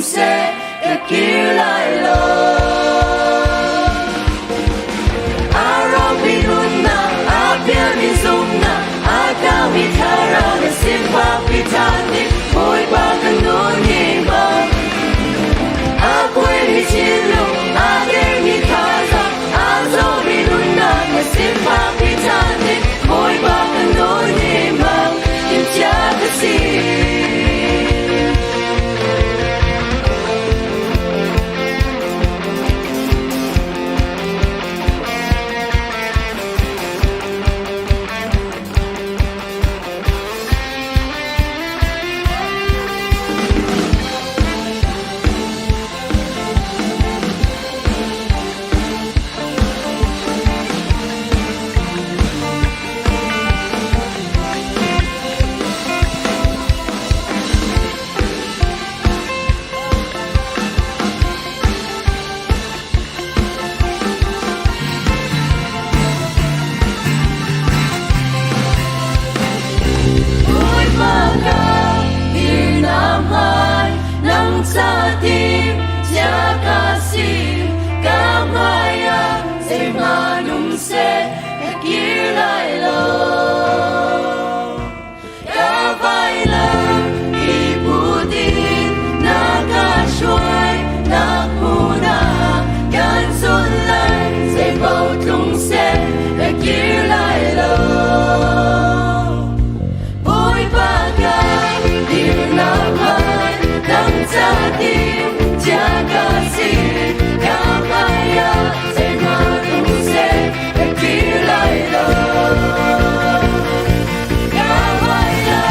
sẽ để kia lại lời Arabinuna Abianizuna Agamitara Simba Pitani Boy Baganonima Akweli Chilo Agemi Kaza Azobinuna Simba Pitani Boy Baganonima Imtiakasi sa tim cha ca si ca maya say ma nung se kia lại lo ca vai la ibu din na ca shuai na kuna can sun lai say bao tung se kia lại lo bôi ba ca điều nam hai nắng cha tim cha ca si ca maya say ma nung se kia lại lo ca vai la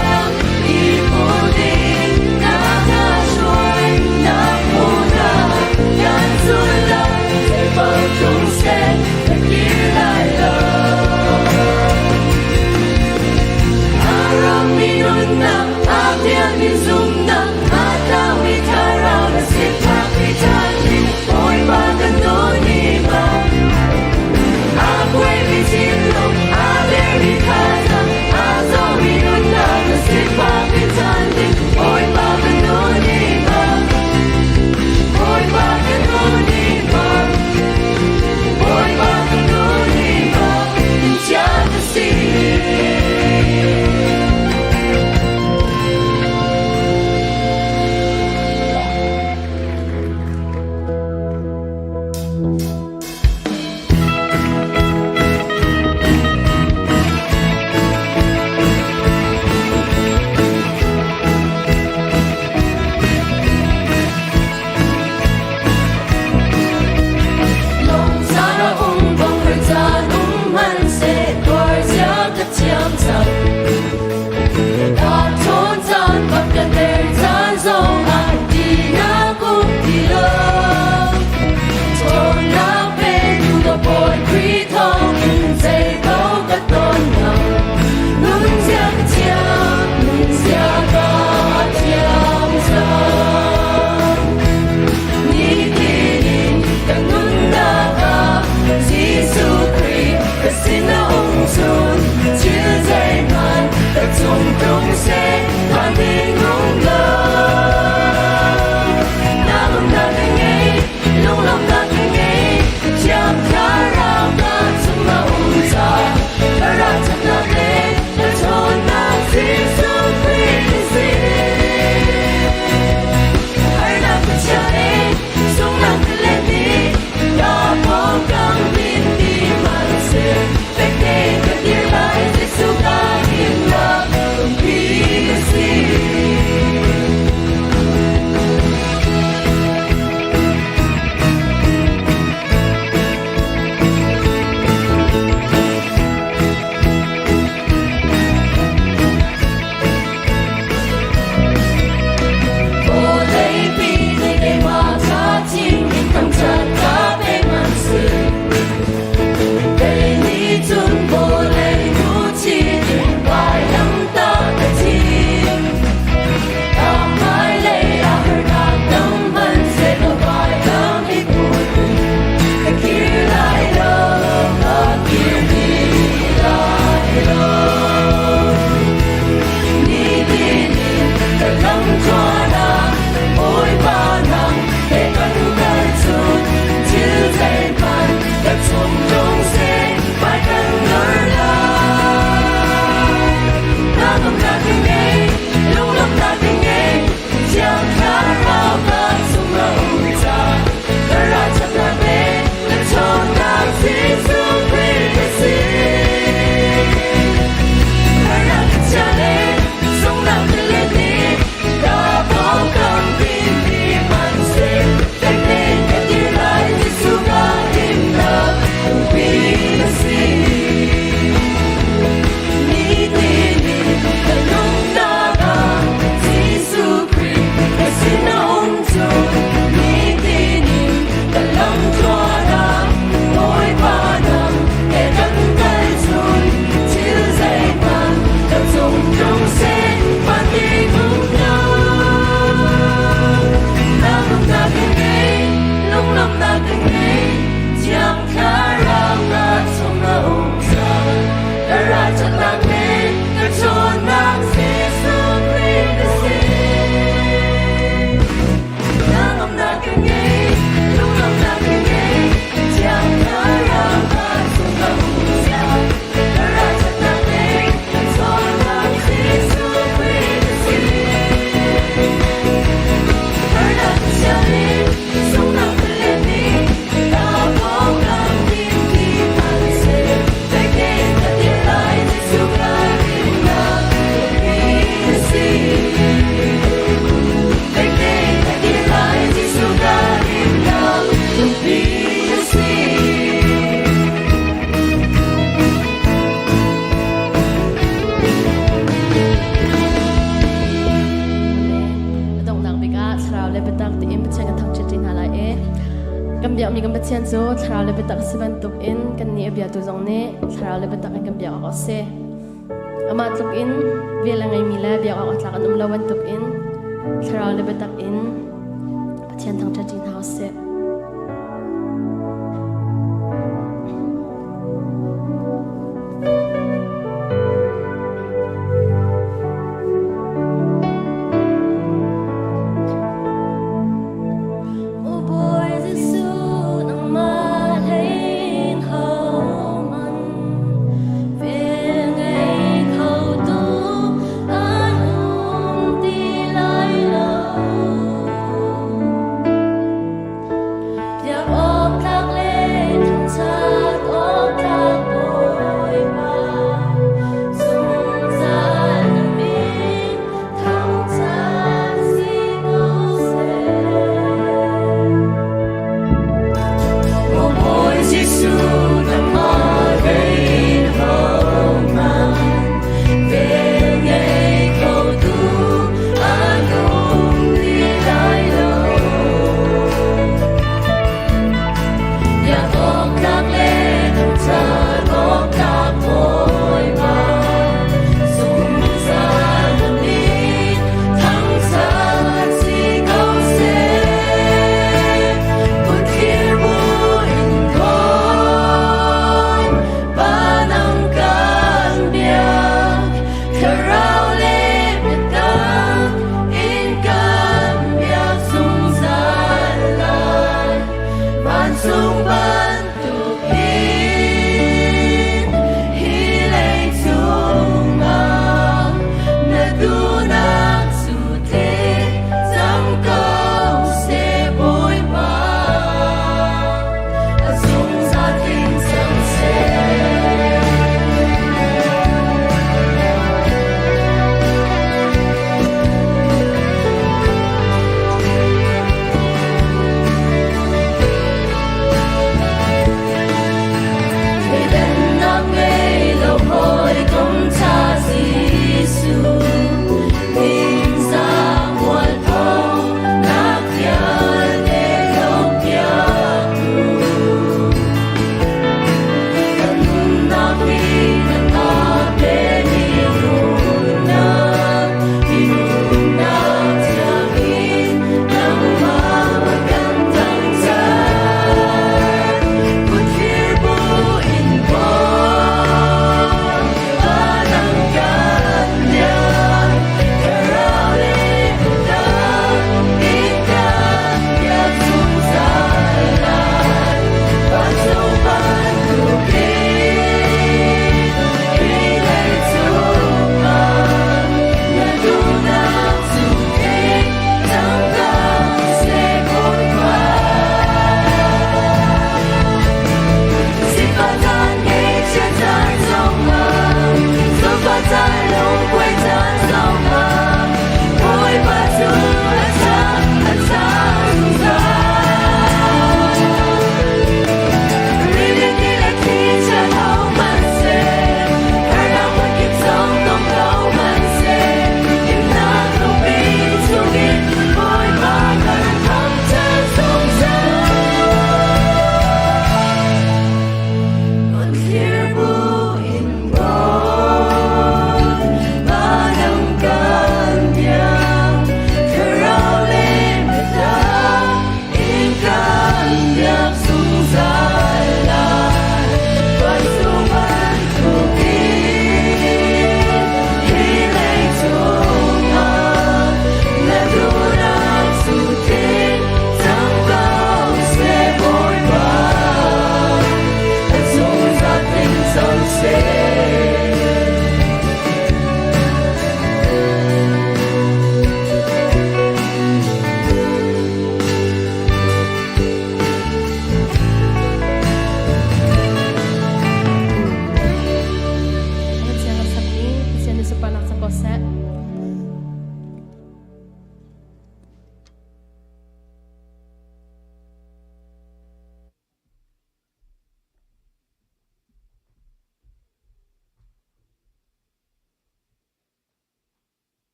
ibu din na ca shuai na kuna can sun lai say bao tung se kia lại lo Araminuna Abianizuna Agamitara Simba Pitani Boy Baganonima Akweli Chilo Agemi Kaza Azobinuna Simba Pitani Boy Baganonima Boy Baganonima Boy Baganonima Intiakasi biak mi kan bathian chu thara le betak siban tuk in kan ni abia tu zong ne thara le betak kan biak ko se ama tuk in velangai mila biak ko tla kan lawan tuk in thara le betak in bathian thang thachin house se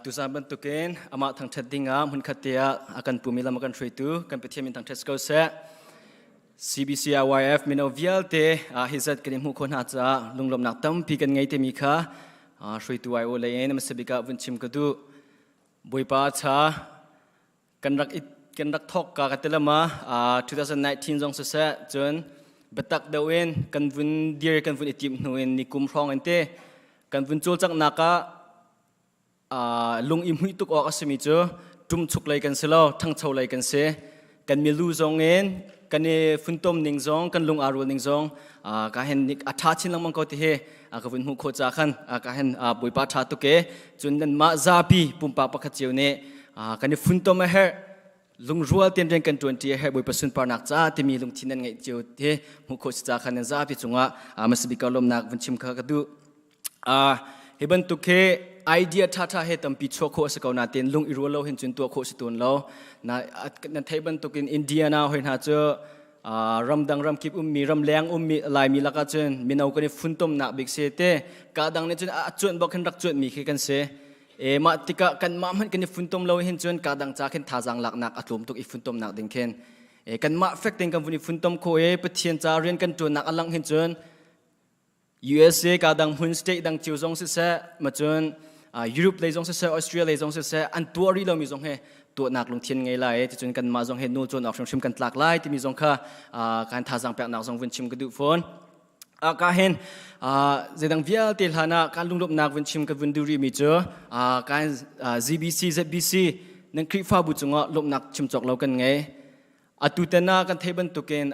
ตุสานบันตุเกนอามาทางเทดดิ้งหุ่นขัดเตียอาการปุ่มมิลามากันทรีตูกันไปเทียมินทางเทสโกเซ CBCIYF มินเอาวิลเตฮิจัดกันมุขคนหาจ้าลุงลมนักตั้มพีกันไงเตมีค่ะทรีตูไอโอเลยเอ็นมันสบิกาวันชิมกดูบุยป้าชากันรักทอกกากเตลมา2019จงเสะจนบัตักเดวินกันวุ่นเดียร์กันวุ่นอิติมหน่วยนิคุมพรองอันเตกันวุ่นโจจักนักลุงอิมหุยตุกออกสมิจูจุ่มชุกเลยกันเสียแล้วทั้งเท่าเลยกันเสียกันมีลูจงเงินกันเนี่ยฝุ่นต้มนิ่งจงกันลุงอารวนิ่งจงก็เห็นอัฐาชินลังมังกรที่เฮก็ฝุ่นหุโคจาขันก็เห็นบุยป้าชาตุเกจนนั้นมาซาปีปุ่มปาปะขจิวเนี่ยกันเนี่ยฝุ่นต้มมาเฮลุงรัวเตียนเรียนกันจวนที่เฮบุยประสุนปานักจ้าที่มีลุงทินันไงจิวที่หุโคจาขันเนี่ยซาปีจงมาสบิกาลมนักฝุ่นชิมข้ากระดูเฮบันตุเกไอเดียท่าเฮตัมปีโชโคสกาวนาเตียนลุงอิรัวโลเห็นจนตัวโคสตุนโลนั่นเทบันตุกินอินเดียนาเห็นหาเจอรำดังรำคิบมีรำแรงมีลายมีลักจนมีเอากันฝุ่นต้มหนักบิ๊กเซเตกาดังเนี่ยจนจวนบอกกันรักจวนมีกันเสมาติกะกันมามันกันฝุ่นต้มโลเห็นจนกาดังจากเห็นท่าจังหลักหนักอัตลุมตุกฝุ่นต้มหนักดิ่งเข็นกันมาเฟกติงกันฝุ่นต้มโคปะเทียนจาเรียนกันจวนหนักอลังเห็นจน USA กาดังหุ่นสเตดังจิวจงเสะมาจนยุโรปเลยจงเสะออสเตรเลียจงเสะอันตัวรีเรามีจงเฮตัวนักลงเทียนไงไล่ที่จนกันมาจงเฮนูจนออกชิมกันหลากหลายที่มีจงค่ะการท่าจังแปลกหนักจงวินชิมกันดูฝนการเห็นเจดังเวียลติลฮานะการลุงลบนักวินชิมกันวินดูรีมีเจอการ CBC นั่นคลิปฟ้าบุจงลบนักชิมจอกเรากันไงตุเตน่ากันเทบันตุเกน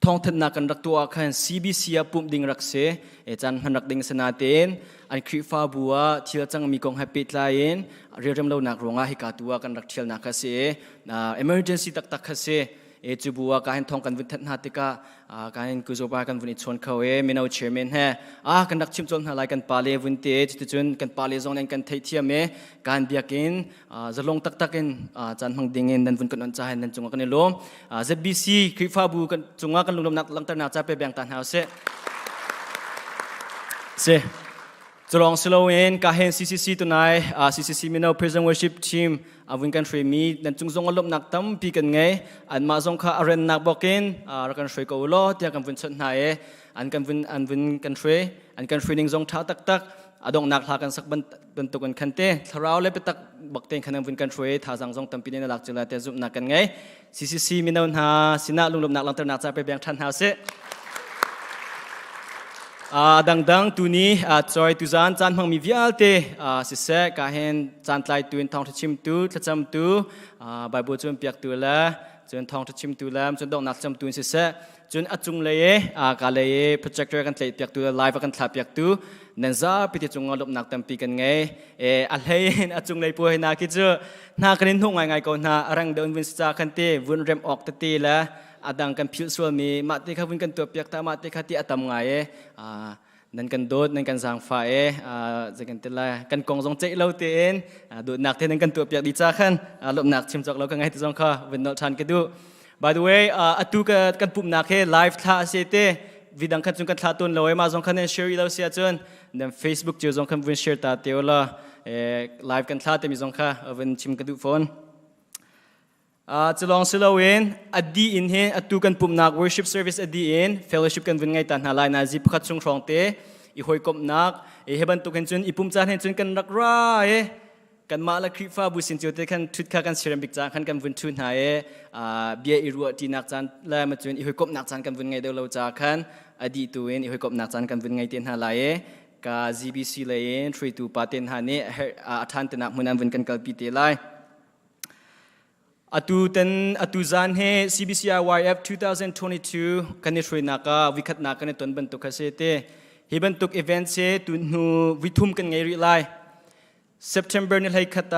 ท้องถนักกันรักตัวขัน CBCIYF ปุ่มดิ่งรักเสจันมันรักดิ่งสนาเตนอันคริฟ้าบัวที่เราจังมีกองแฮปปี้ไลน์เรียมเราหนักรงให้กาตัวกันรักเที่ยวนักเสemergency ตักเสจูบัวการท้องกันวินทันหัติกาการกุศลการวินชนเขามีนาวเชอร์แมนเฮกันรักชิมจนหาลายกันปาเลวินเตจจนกันปาเลจงนั้นกันเทียมการเบียกินจะลงตักกันจันทร์ดิ่งนั้นวินกันอันใจนั้นจงกันล้มCBC คริฟ้าบัวกันจงกันลงนักลังตนาจะไปแบ่งตันหาเสจะลองสโลว์เองการเห็น CCC ตัวไหน CCC มีนาว Prison Worship Team วินกันทรีมีนั่นจงจงอารมณ์นักตั้มปีกันไงอันมาจงข้าอารมณ์นักบอกกินรักกันช่วยกูล้อที่กันวินชนไหนอันกันวินกันทรีนิ่งจงท้าตักดงนักหากันสักบรรทุกกันขันเตะถ้าเราเลยไปตักบักเต็งขันวินกันทรีท้าจังจงตั้มปีนี้หลักจะเลยแต่จุดนักกันไง CCC มีนาวหาสินะลุงลมนักลังเตอร์นักจะไปแบ่งทันหาเสดังตัวนี้จอยตุจานจานพังมีวิอัลเตสิเสกาเห็นจานไลตัวทองทัชิมตัวทัจำตัวใบบัวจนเปียกตัวละจนทองทัชิมตัวละจนดอกนักจำตัวสิเสจนอัดจุงเลยกาเลยโปรเจคเตอร์กันเลยเปียกตัวไลฟ์กันทลายเปียกตัวนั่นซาพิธีจงลบนักตั้มปีกันไงอะไรอัดจุงเลยป่วยนาคิดเจอนากันนิ่งไงก่อนนารังเดินวินสตาร์กันเตวินเรมออกตีละดังกันพิวส่วนมีมาติขาวินกันตัวเปียกตามาติขาที่อัตมไงนั่นกันโดดนั่นกันสังไฟจะกันติละกันกองจงเจ๊เราเตียนโดดหนักเท่นั่นกันตัวเปียกดีจ้าขันลบหนักชิมจอกเรากันไงที่จงข้าวินนอชันกันดู by the way อัตุกันปุ่มหนักเฮไลฟ์ท่าเสียเตวิดังกันจงกันท่าตุนเรามาจงกันเนี่ยแชร์เราเสียจนนั่น Facebook จะจงกันวินแชร์ตาเตียวละไลฟ์กันท่าเตมีจงข้าวินชิมกันดูโฟนจะลองสโลว์เองอดีอินเฮอตุกันปุ่มนัก worship service อดีอิน fellowship กันวินไงตันหาลายนาจิบขัดชงชองเตอีหอยกบนักเฮบันตุกันจนอีปุ่มจานเห็นจนกันรักร้ายกันมาละคริฟ้าบุสินเจียวเตกันทุดข้ากันเซรัมบิกจานกันวินทุนหายเบียอิรัวที่นักจานแล้วมาจนอีหอยกบนักจานกันวินไงเดาเราจากันอดีตัวเองอีหอยกบนักจานกันวินไงเตียนหาลายกา CBC เลยทรีตูปาเตียนหาเนทันเตนักมุนันวินกันกัลปีเตไลอัตุจานเฮ CBCIYF 2022กันในทรีนักวิคัดนักกันในต้นบรรทุกเสเตฮิบรรทุกอีเวนต์เสตุนหูวิทุมกันไงรีไล September นี่ให้ขัด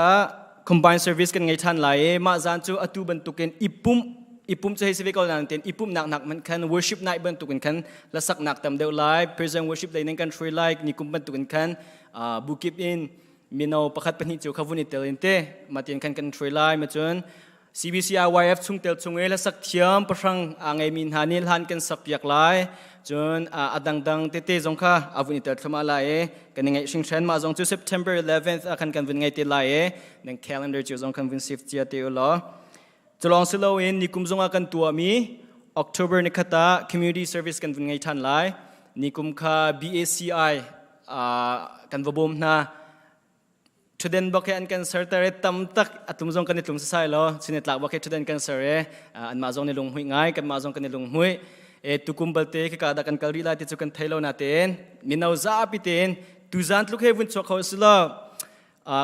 combined service กันไงทันไลมาจานจูอัตุบรรทุกกันอีปุ่มจะให้สิวิกเอาหนังเต็นอีปุ่มหนักมันคัน worship night บรรทุกกันคันละสักหนักตามเดียวไล present worship เลยนั่งกันทรีไลนี่กุมบรรทุกกันคันบุกิปอินมีนเอาประคัดปนิจิวขบุนิเตลินเตมาเตียนกันทรีไลมาจน CBCIYF chung tel chung la sak thiam prang angai min hanil han kan sak yak lai chun adang dang te te jong kha avuni tar thama lai kan ngai sing than ma jong chu September 11th akan kan vun ngai te lai nang calendar chu jong kan vun shift chia te lo cholong silo in nikum jong akan tua mi October ni khata community service kan vun ngai than lai nikum kha BACI kan vobom na Chuden bakhe an cancer tare tam tak atum jong kan tlung sai lo sinet lak bakhe chuden cancer an ma jong ni lung hui ngai kan ma jong kan ni lung hui tukum balte ke ka da kan kalri la ti chu kan thailo na ten minau za piten tu zan tluk he bun chok khosla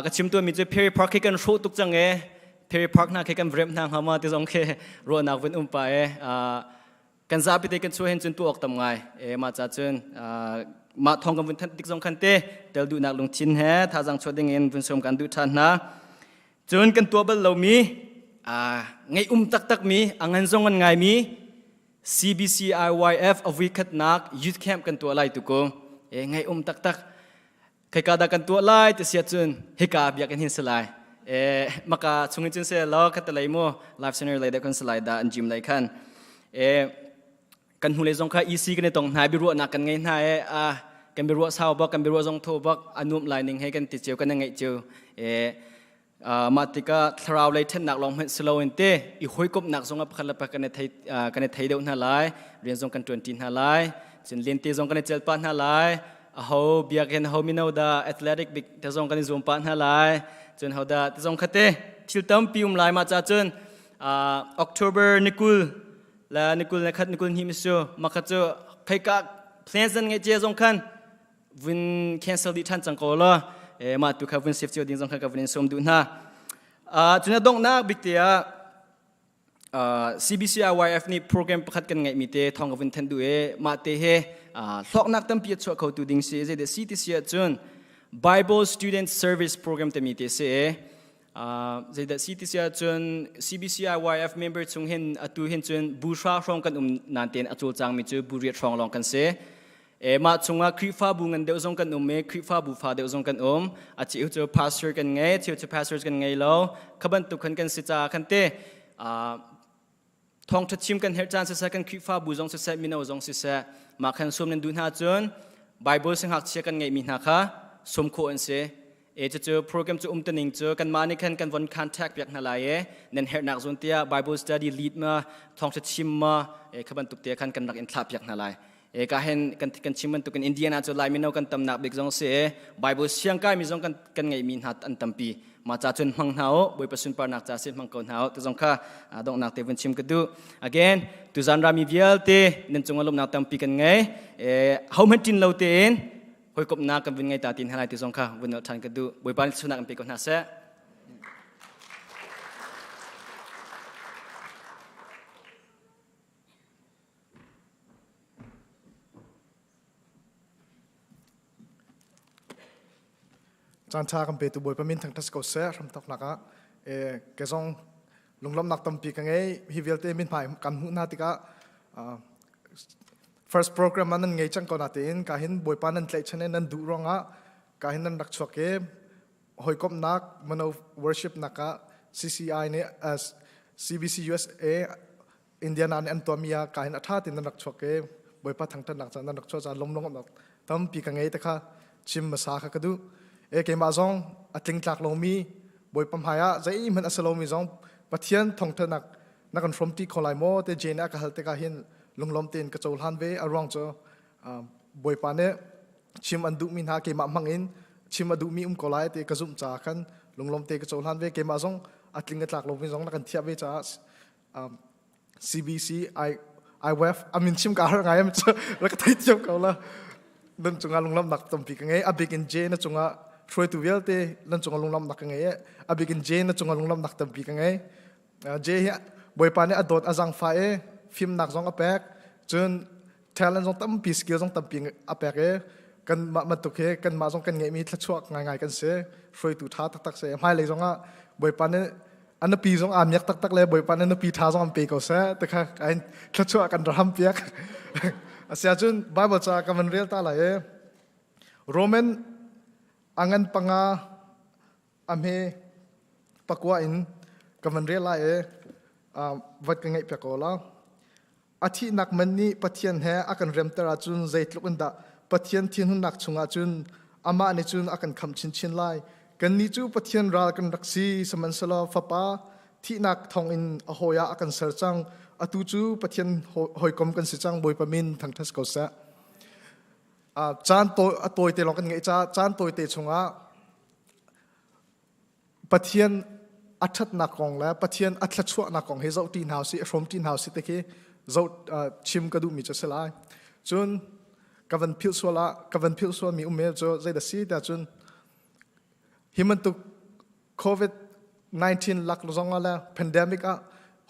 ka chim tu mi che peri park ke kan sho tuk chang peri park na ke kan vrem na hama ti jong ke ro nak bun pa kan za pite kan chu hen chun tu ok tam ngai ma cha chunมาทองกับวินทันติกสงคันเตเดลดูนักลงชินแฮท่าจังชดเงินวินสมกันดูทันนะจนกันตัวเบลเรามีไงตักมีอันซงกันไงมี CBCIYF อวิคัดนัก Youth Camp กันตัวไล่ตุกไงตักใครกาดกันตัวไล่จะเสียจนให้กาบอยากกันหินสลายมากาชงเงินจนเสียแล้วคัดอะไรมั่ว Life Center เลยได้คนสลายได้อันจิมเลยคันกันหูเลยจงค่าอีซีกันในตรงหายบิรัวนักกันไงนายกันบิรัวเศร้าบักกันบิรัวจงโทบักอนุมลายหนึ่งให้กันติดเจียวกันยังไงเจียวมาติกาทราวเลยเช่นนักลองเห็นสโลว์เอนเต้อีหอยกบนักจงอับขันละพักกันในไทยเดียวน่าไล่เรียนจงกัน20น่าไล่จนเรียนตีจงกันในเจลปานน่าไล่เขาเบียกเห็นเขามีแนวดาแอตเลติกบิ๊กแต่จงกันในซูมปานน่าไล่จนเขาดาแต่จงคัดเต้ทิลตั้มปีมไล่มาจากจนOctober นิกุลและนิกุลนะครับนิกุลฮิมิสูมาขัดเจอใครก็เพลนซันไงเจ้าจงคันวินแคนเซิลดิทันจังโกล่ะมาตุขับวินเซฟเจียวดิ้งจงคันกับวินสมดุลนะจุดนั้นดงนักบิ๊กเตียCBCIYF นี่โปรแกรมประคัดกันไงมีเตทองกับวินทันดูมาเตะสอกนักตั้มเปียชัวเขาตูดิ้งเสียเดซีที่เสียจน Bible Student Service Program เตมีเตเสียจะได้สิที่เสียจน CBCIYF member จงเห็นตัวเห็นจนบูชาช่องกันนานเต็นอจุลจังมีจูบุรีช่องลองกันเสียมาจงว่าคริฟ้าบุงันเดียวจงกันคริฟ้าบูฟ้าเดียวจงกันอาจจะเจอ pastor กันไงเจอ pastor กันไงแล้วขบันตุกันสิจ้ากันเตทองทัดชิมกันเฮจานสิเสกันคริฟ้าบูจงสิเสมินาจงสิเสมาขันสมนันดูหน้าจน Bible สิงหักเชียกันไงมีหน้าค่ะสมโคอันเสียจะเจอโปรแกรมจะตันหนึ่งเจอกันมาในกันวันคอนแทคแบบนั่นแหละนั่นเหตุนักส่วนเตีย Bible Study Lead มาทองจะชิมมาขบันตุกเตียกันรักอินทราบแบบนั่นแหละก็เห็นกันชิมมันตุกันอินเดียน่าจะไล่ไม่เอากันตำหนักเด็กจงเสีย Bible เสียงใกล้มีจงกันไงมีหัดอันตำปีมาจากจนมังเท้าบริประชุมปานักจ่าเสียมังกรเท้าตัวจงข้าดอกนักเทวันชิมกันดู again ตัวจันรามีเวียลเตนั่นจงอารมณ์นักตำปีกันไงเขาไม่จินเราเตนหอยกบนากันเป็นไงตาตินหายที่สงข้าวันนี้ทันกันดูบริบาลสุนัขกันไปก่อนนะเสจานชากันไปตัวบอยประมินทั้งทัศกเสรำตักนักแกซองลงล้มนักตำปีกันไงฮิวิลเตมินพายกันหุ่นนาติกะfirst program มันไงจังก่อนนาตินการเห็นบอยปานันเตชันนั้นดูร้องอ่ะการเห็นนั้นรักชัวเก็บหอยกบนักมันเอา worship นักะ CCI เนี่ย CBCUSA อินเดียนันอันตัวมีอ่ะการเห็นอัฐาตินนั้นรักชัวเก็บบอยปาทั้งทันนักจันนั้นรักชัวจะล้มลงนักตำปีกันไงแต่ค่ะชิมมาสาขะกระดูเกมาจงอัดลิงจากลงมีบอยปั๊มหายะใจมันอัศโลมีจงปะเทียนทองเทนักนักกันฟรอมตีคอลายโมเตเจนักฮัลเตกาหินลงลมเตียนกระโจลฮันเวอรองเจอบอยปานเนชิมอันดุมินหาเกมามังอินชิมอันดุมีคอลายเตกระซุ่มจ่าขันลงลมเตกระโจลฮันเวเกมาจงอัดลิงจากลงมีจงนักกันเทียบเวจ่า CBCIYF อามินชิมการไงมันจะแล้วก็ไทยเทียบเขาละนั่นจงอาลงลมนักตั้มปีกันไงอาบิกินเจนั่นจงอาช่วยตัวเวลเต้นั่นจงลงลำนักยังไงอาบิกินเจนั่นจงลงลำนักตั้มปีกันไงเจบอยปานเนี่ยอดอจังไฟฟิล์มนักจงอแปกจนเทเลนจงตั้มปีสกิลจงตั้มปีอแปกกันมาตุกกันมาจงกันไงมีทัชวกง่ายกันเสียช่วยตัวท้าตักเสียไม่เลยจงบอยปานเนี่ยอันนั้นปีจงอ่านยักตักเลยบอยปานนั้นปีท้าจงอันปีก็เสียแต่ค่ะไอ้ทัชวกกันรำเปียกเสียจนไบเบิลจะกันมันเรียลตาไหลโรมันangan panga amhe pakwa in kaman rela vật cái ngày bạc là athi nak mani pathian he akan rem tara chun zaitluk anda pathian thiên hun nak chunga chun ama ni chun akan kham chin chin lai kan ni chu pathian ral kan raksi saman sala fapa thi nak thong in ahoya akan serchang atu chu pathian hoikom kan sichang boi pamin thang thas ko sa chan to atoi te long kan ngai cha chan toi te chunga pathian athat na kong la pathian atla chua na kong he zo tin house from tin house te ke zo chim ka du mi cha selai chun kavan phil so mi ume zo zai da si da chun himan tu covid 19 lak zonga la pandemic a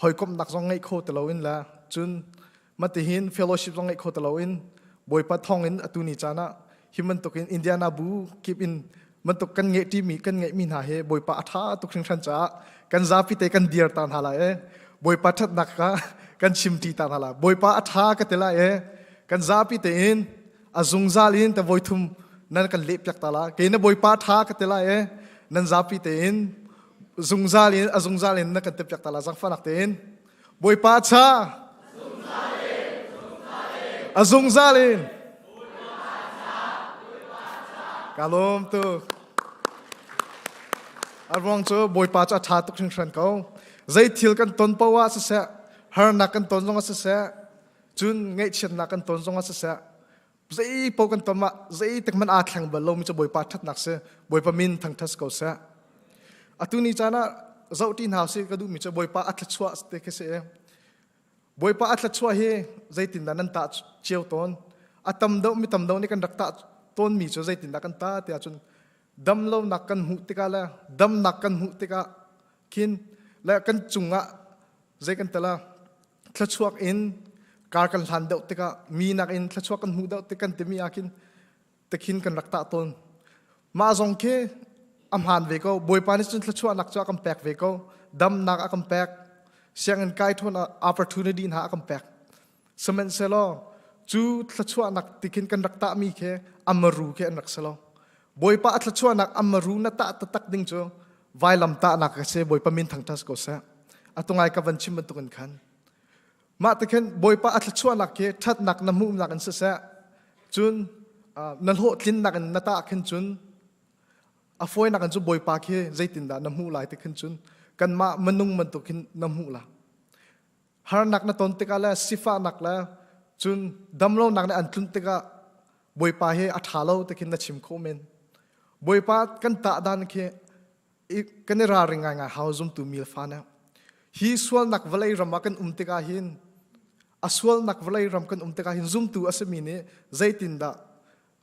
hoikom nak zong ngai kho taloin la chun matihin fellowship zong ngai kho taloin boipa thong in atuni chana himan tu in indiana bu keep in man tu kan nge ti mi kan nge mi na he boipa atha tu khring than cha kan za pi te kan dear tan hala e boipa that nak ka kan chim ti tan hala boipa atha ka tela e kan za pi te in azung zalin ta voithum nan kan lep yak tala ke na boipa tha ka tela e nan za pi te in azung zalin na kan tep yak tala zang fanak te in boipa cha azung zalin kalom tu arwang cho boipa cha tha tu khring than ko zai thil kan ton pawa sa sa har na kan ton zong sa sa chun ngai chen na kan ton zong sa sa zai po kan toma zai tek man a thlang ba lo mi cho boipa that nak se boipa min thang thas ko sa atuni chana zau tin house ka du mi cho boipa athla chua te ke se boipa athla chua he zai tin nan ta cheu ton atam do mi tam do ni kan rak ta ton mi cho zai tin da kan ta te chun dam lo nak kan hu te ka la dam nak kan hu te ka kin la kan chunga zai kan tala thla chuak in kar kan hlan deuh te ka mi nak in thla chuak kan hu deuh te kan te mi akin te khin kan rak ta ton ma zong ke am han ve ko boipa ni chun thla chuak nak chuak kam pek ve ko dam nak akam pek siang in kai thon opportunity na akam pek semen selo chu thla chuak nak tikin kan rak ta mi ke amaru ke an rak selo boipa thla chuak nak amaru na ta tak ding cho vai lam ta nak se boipa min thang tas ko sa atungai ka van chim tu kan khan ma taken boipa athla chuak nak ke that nak na mu nak an sa chun nan ho tlin nak an nata khan chun afoi nak an chu boipa ke zaitin da na mu lai te khan chun kan ma manung man tu kin na mu la har nak na ton te ka la sifa nak la chun damlo nak na an tlun te ka boipa he athalo te kin na chim kho men boipa kan ta dan ke kan ra ringa nga hauzum tu mil fana hi swal nak valai ram kan umte ka hin aswal nak valai ram kan umte ka hin zum tu asmi ne zaitin da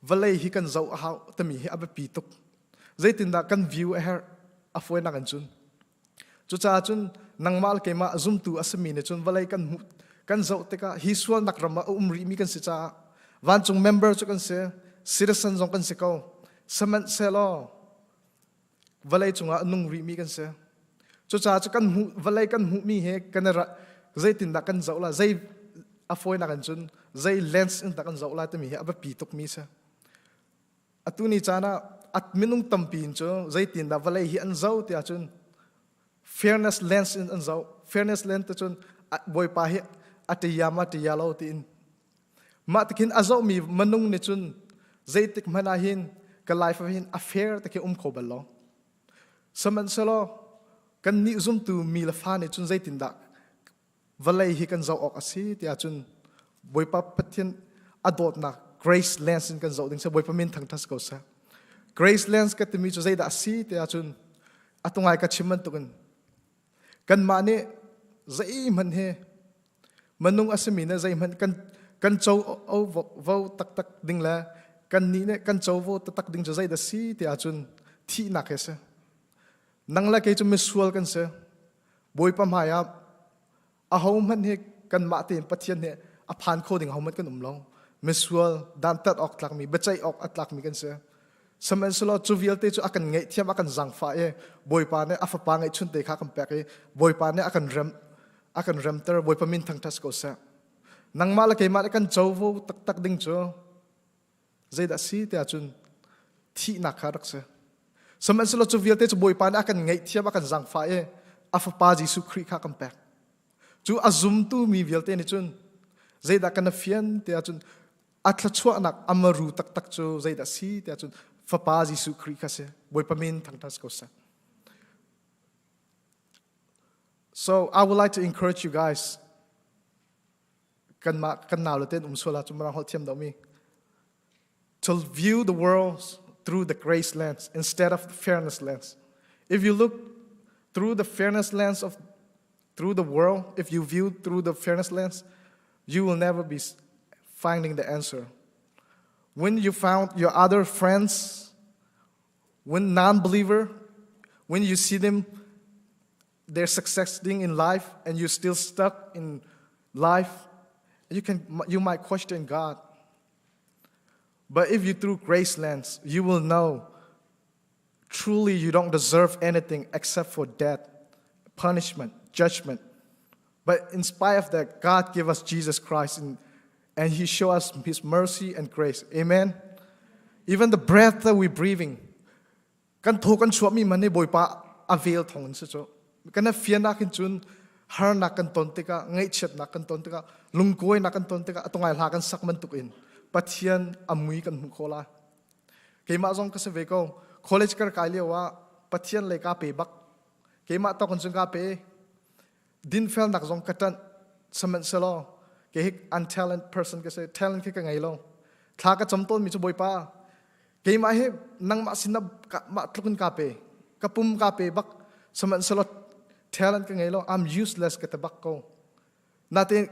valai hi kan zau ha tami hi ab pi tuk zaitin da kan view a her afoi na kan chun chu cha chun nangmal ke ma zum tu asmi ne chun valai kan zau te ka hi swal nak ram umri mi kan se cha van chung member chu kan se citizen zong kan se ko saman selo valai chunga nung ri mi kan se cho cha kan hu valai kan hu mi he kan ra zai tin da kan zau la zai afoi na kan chun zai lens in da kan zau la te mi he aba pi tok mi sa atuni chana at minung tampin cho zai tin da valai hi an zau te chun fairness lens in an zau fairness lens te chun boy pa hi atiyama ti yalo tin ma takin azau mi manung ne chun zai tik manahin ka life hin affair te ke khobalo saman selo kan ni zum tu mi la fa ne chun zai tin da valai hi kan zau ok asi tia chun boipa pathian adot na grace lens in kan zau ding se boipa min thang thas ko sa grace lens ka timi chu zai da asi tia chun atungai ka chiman tu kan ma ne zai man he manung asmi na zai man kan chau o vo tak ding la kan ni ne kan chau vo tak ding chu zai da si tia chun thi na ke se nangla ke chu misual kan se boipa maya a home man he kan ma tin pathian he a phan khoding home kan umlong misual dan tat ok tlak mi bechai ok atlak mi kan se saman solo chu vialte chu akan ngai thiam akan zang fa e boipa ne afa pa ngai chun te kha kam pek e boipa ne akan rem ter boipa min thang tas ko sa nangmala ke ma kan chowo tak ding chu zaida si te chun thi na kharak se saman solo chu vialte chu boipa ne akan ngai thiam akan zang fa e afa pa jisu khri kha kam pek chu azum tu mi vialte ni chun zaida kan fian te chun atla chua nak amaru tak tak chu zaida si te chun fapa Jesu Christ kase boy pamin thang tas ko sa. So I would like to encourage you guys kan na loten sola chu marang hol thiam do mi to view the world through the grace lens instead of the fairness lens. If you look through the fairness lens of through the world, if you view through the fairness lens, you will never be finding the answer. When you found your other friends, when non-believer, when you see them, they're succeeding in life and you're still stuck in life, you might question God. But if you through grace lens, you will know truly you don't deserve anything except for death, punishment, judgment. But in spite of that, God gave us Jesus Christ and He showed us His mercy and grace. Amen? Even the breath that we're breathing, kan tho kan chuak mi mane boy pa avail thong se cho. Kan na fian na kin chun har na kan ton te ka ngai chet na kan ton te ka lungkoi na kan ton te ka atongai la kan sak man tukin. Pathian amui kan khola. Keima jong ka se ve ko college kar kai le wa pathian le ka pe bak. Keima to kan chung ka pe din fel nak jong katan saman selo ke hik untalented person ke se talent ke ka ngai lo. Thla ka chamtol mi chu boy pa. Keima he nang ma sinab ma tlukun ka pe. Kapum ka pe bak saman selo talent ka ngai lo. I'm useless ka tabak ko. Natin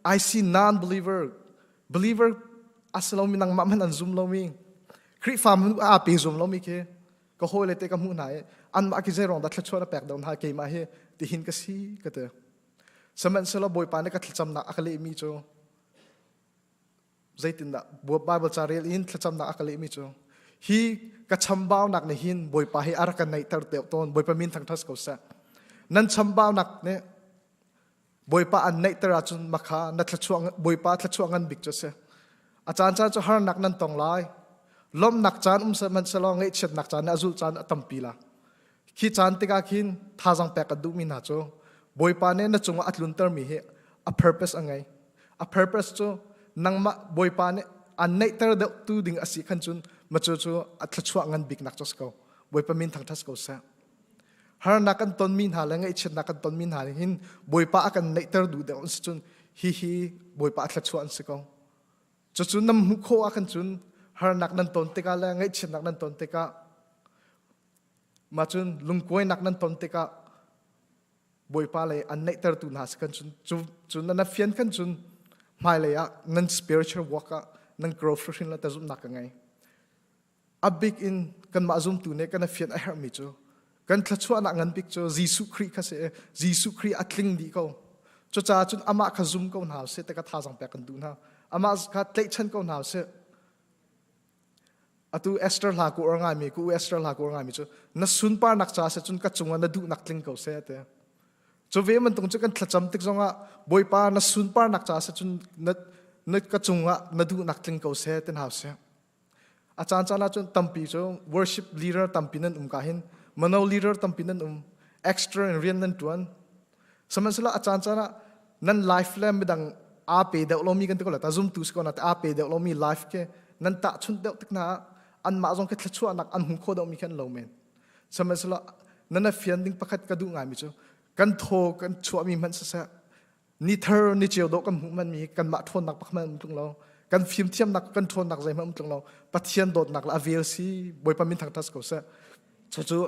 I see non-believer believer asalaw mi nang maman an zoom lo mi. Kri fam a pe zoom lo mi ke. Ko hole te ka mu na e. An ma ki zero da thlachwa na pek down ha ke ma he ti hin ka si ka te. Saman selo boy pa ne ka thlacham na akali mi cho. Zaitin da Bible charel in thlacham na akali mi cho. Hi ka chambao nak ne hin boy pa hi arakan nai tar te ton boy pa min thang thas ko sa. Nan chambao nak ne boy pa an nai tar achun makha na thlachwa boy pa thlachwa ngan bik cho se. Achan chan cho har nak nan tong lai lom nak chan saman selo ngai chet nak chan azul chan atampila khi chan tika khin thajang pek adu mi na cho boy pa ne na chunga atlun ter mi he a purpose angai a purpose cho nang ma boy pa ne an nei ter de tu ding asi khan chun ma cho cho atlachwa ngan bik nak chos ko boy pa min thang thas ko sa har nakan ton min ha la ngai chet nakan ton min ha hin boy pa akan nei ter du de on chun hi boy pa atlachwa an se ko cho chun nam hu kho akan chun har nak nan ton teka la ngai chet nak nan ton teka ma chun lungkoi nak nan ton teka boy pa le an nei ter tu na kan chun na fian kan chun mai le ya nan spiritual walk nan growth fruition la ta zum nak ngai a big in kan ma zum tu ne kan fian a her mi chu kan thachwa nak ngan big chu Jesu Christ ka se Jesu Christ atling di ko cho cha chun ama kha zum ko na se te ka tha jang pe kan du na ama ka tlei chan ko na se atu Esther la ko oranga mi ku Esther la ko oranga mi chu na sun par nak cha se chun ka chunga na du nak tling ko se te cho ve man tung chu kan thlacham tik zonga boy pa na sun par nak cha se chun na ka chunga na du nak tling ko se ten house a chan chan na chun tampi chu worship leader tampinan ka hin mano leader tampinan extra and rian nan tuan samasala a chan chan na nan life lam bidang a pe de lo mi kan te ko la ta zoom tu ko na a pe de lo mi life ke nan ta chun de tik na an ma jong ke thachua nak an hum kho do mi kan lo men samasala nana fian ding pakhat ka du nga mi chu kan tho kan chua mi man sa ni thar ni cheu do kam man mi kan ma thon nak pakman tung lo kan phim thiam nak kan thon nak zai mam tung lo pathian dot nak la avel si boy pa min thang tas ko sa chu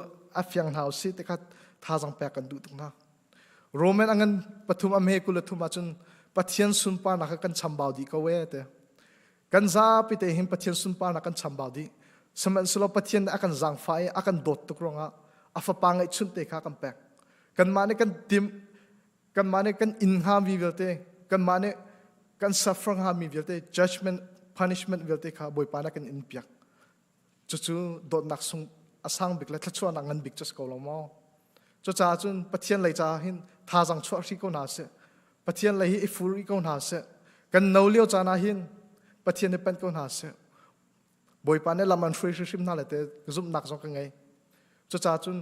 a fyang hau si te khat tha jang pe kan du tung na roman angan pathum am he kula thuma chun pathian sun pa nak kan chambau di ko we te kan za pi te him pathian sun pa nak kan chambau di saman solo pathian akan zang fai akan dot tuk ronga afa pangai chun te kha kan pek kan mane kan tim kan mane kan in ha vi velte kan mane kan suffer ha mi velte judgment punishment velte kha boy pa na kan in piak chu dot nak sung asang bik la thachwa nak ngan bik chas ko lo mo cho cha chun pathian lai cha hin tha jang chwa ri ko na se pathian lai hi ifuri ko na se kan no leo cha na hin pathian ne pan ko na se boy pa ne laman free shim na le te zum nak jong ka ngai cho cha chun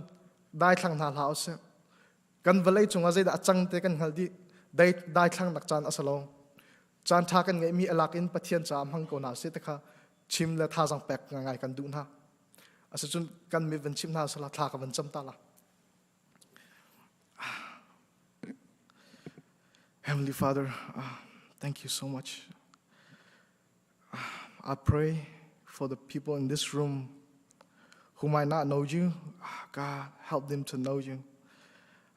dai thlang na lao se kan valai chunga zai da chang te kan haldi ได้ครั้งนักจานอัสโลจานทากันไงมีอลักอินปะเทียนจามหังโกนาเสตค่ะชิมและทาจังแปกง่ายกันดูนะอาศัยจนกันมีวันชิมนาสละทากันวันจำตาละ Heavenly Father, thank you so much. I pray for the people in this room who might not know you. God, help them to know you.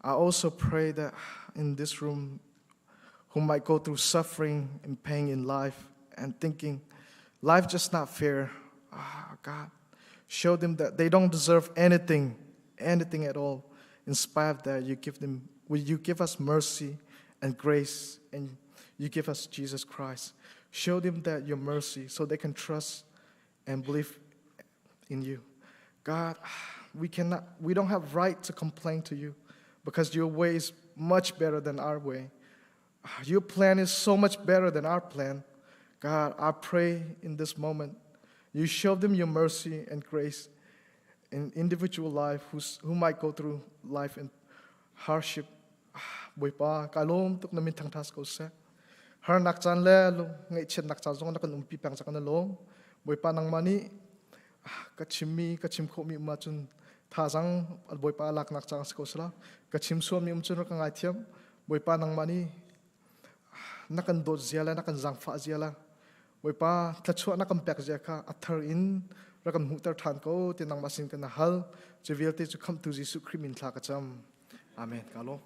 I also pray that in this room, who might go through suffering and pain in life and thinking, life just not fair. God, show them that they don't deserve anything at all. In spite of that, will you give us mercy and grace, and you give us Jesus Christ. Show them that your mercy so they can trust and believe in you. God, we don't have right to complain to you because your way is much better than our way. Your plan is so much better than our plan. God, I pray in this moment, you show them your mercy and grace in individual life who might go through life in hardship. Bui pa kalom tuk namin thang tas ko se. Har nak chan le lu ngai chen nak chan zong nak umpi pang chakan long. Bui pa nang mani kachimi kachim kho mi ma chun tha jang bui pa lak nak chang ko sala. Kachim suam mi chun ka ngai thiam. Bui pa nang mani nakan do ziala nakan jang fa ziala. Bui pa thachu nakam pek zia kha athar in rakam hutar than ko tinang masin kan hal jivilte to come to Jesus krimin thla ka cham. Amen. Kalo.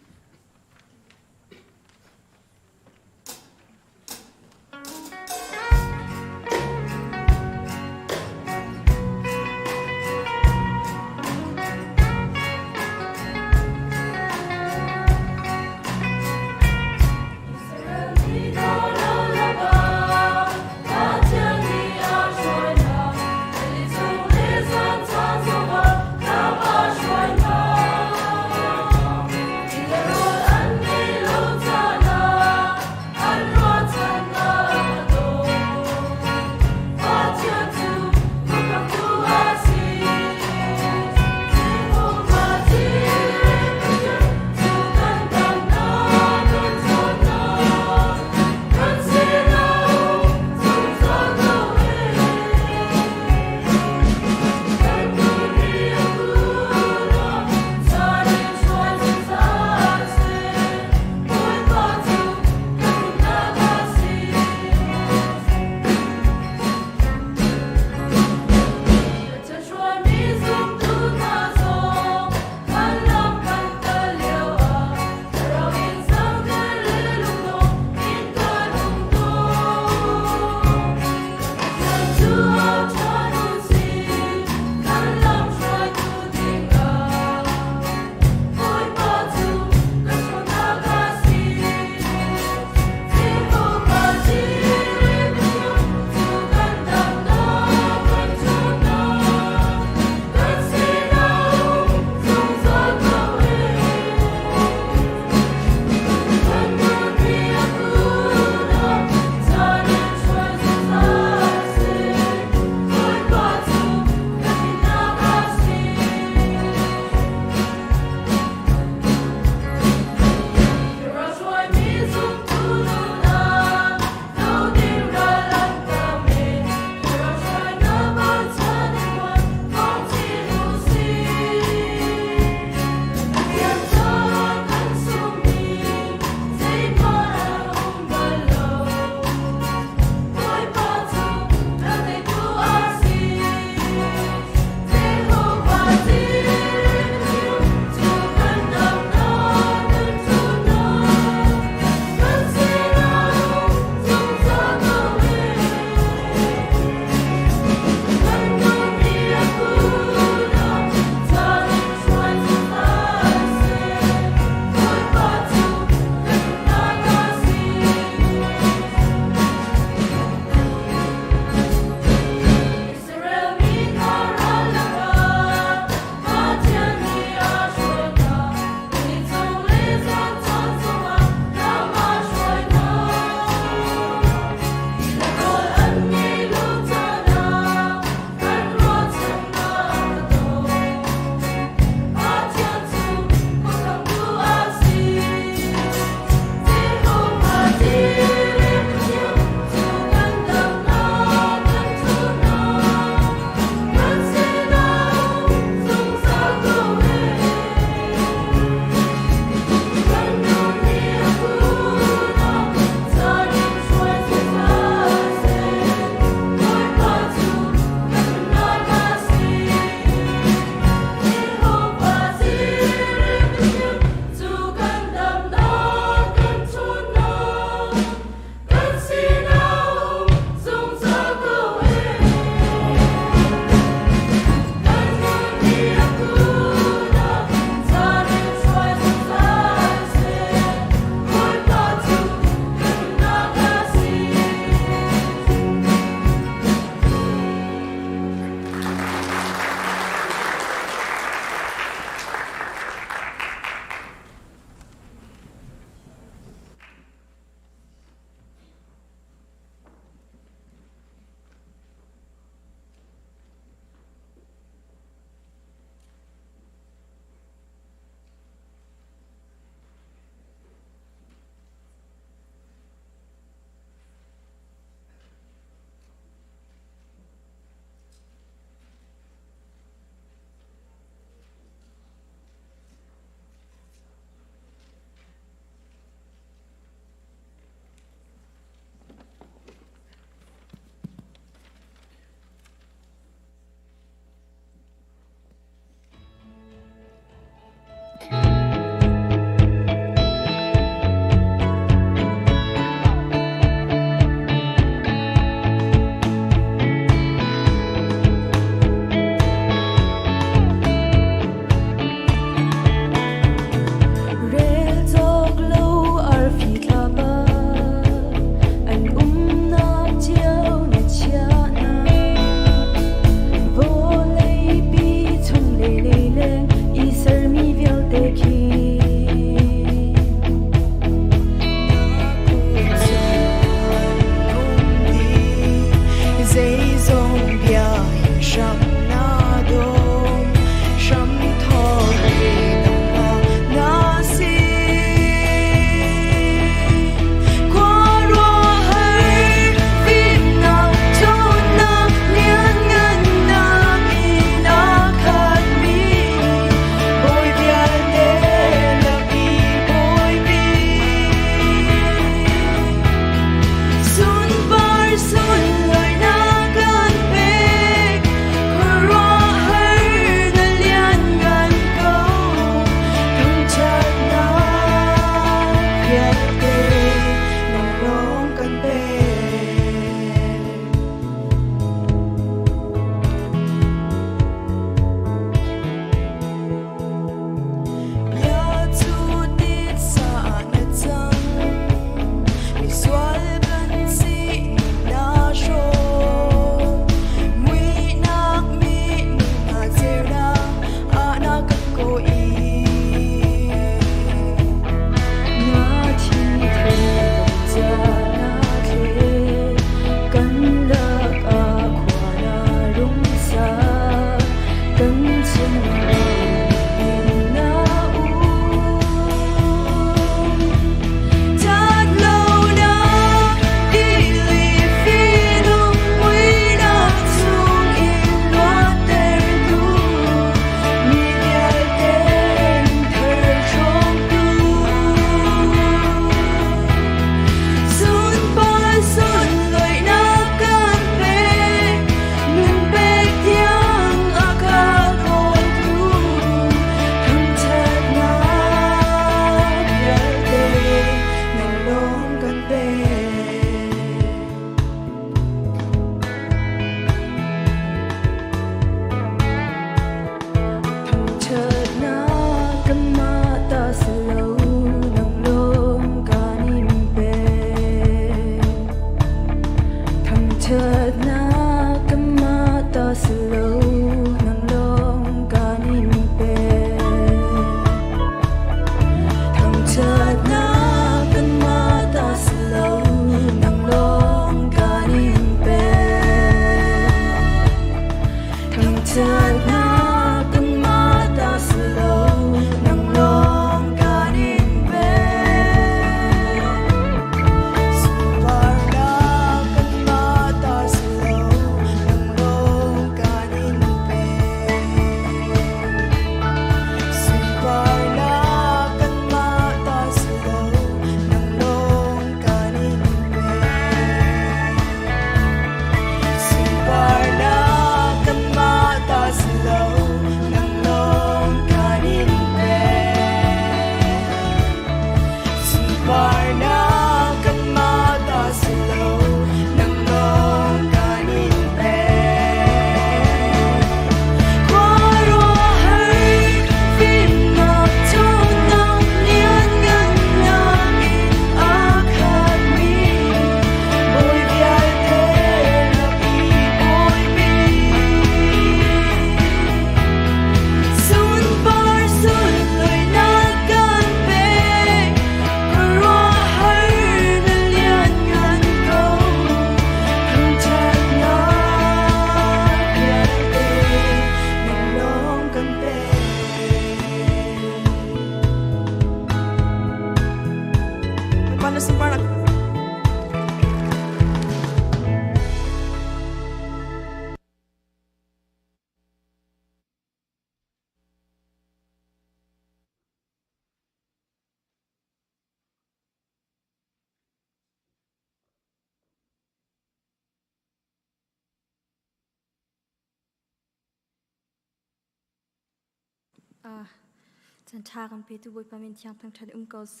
จันทากันไปตุบอยปามินที่ยังทั้งทัดเกาเส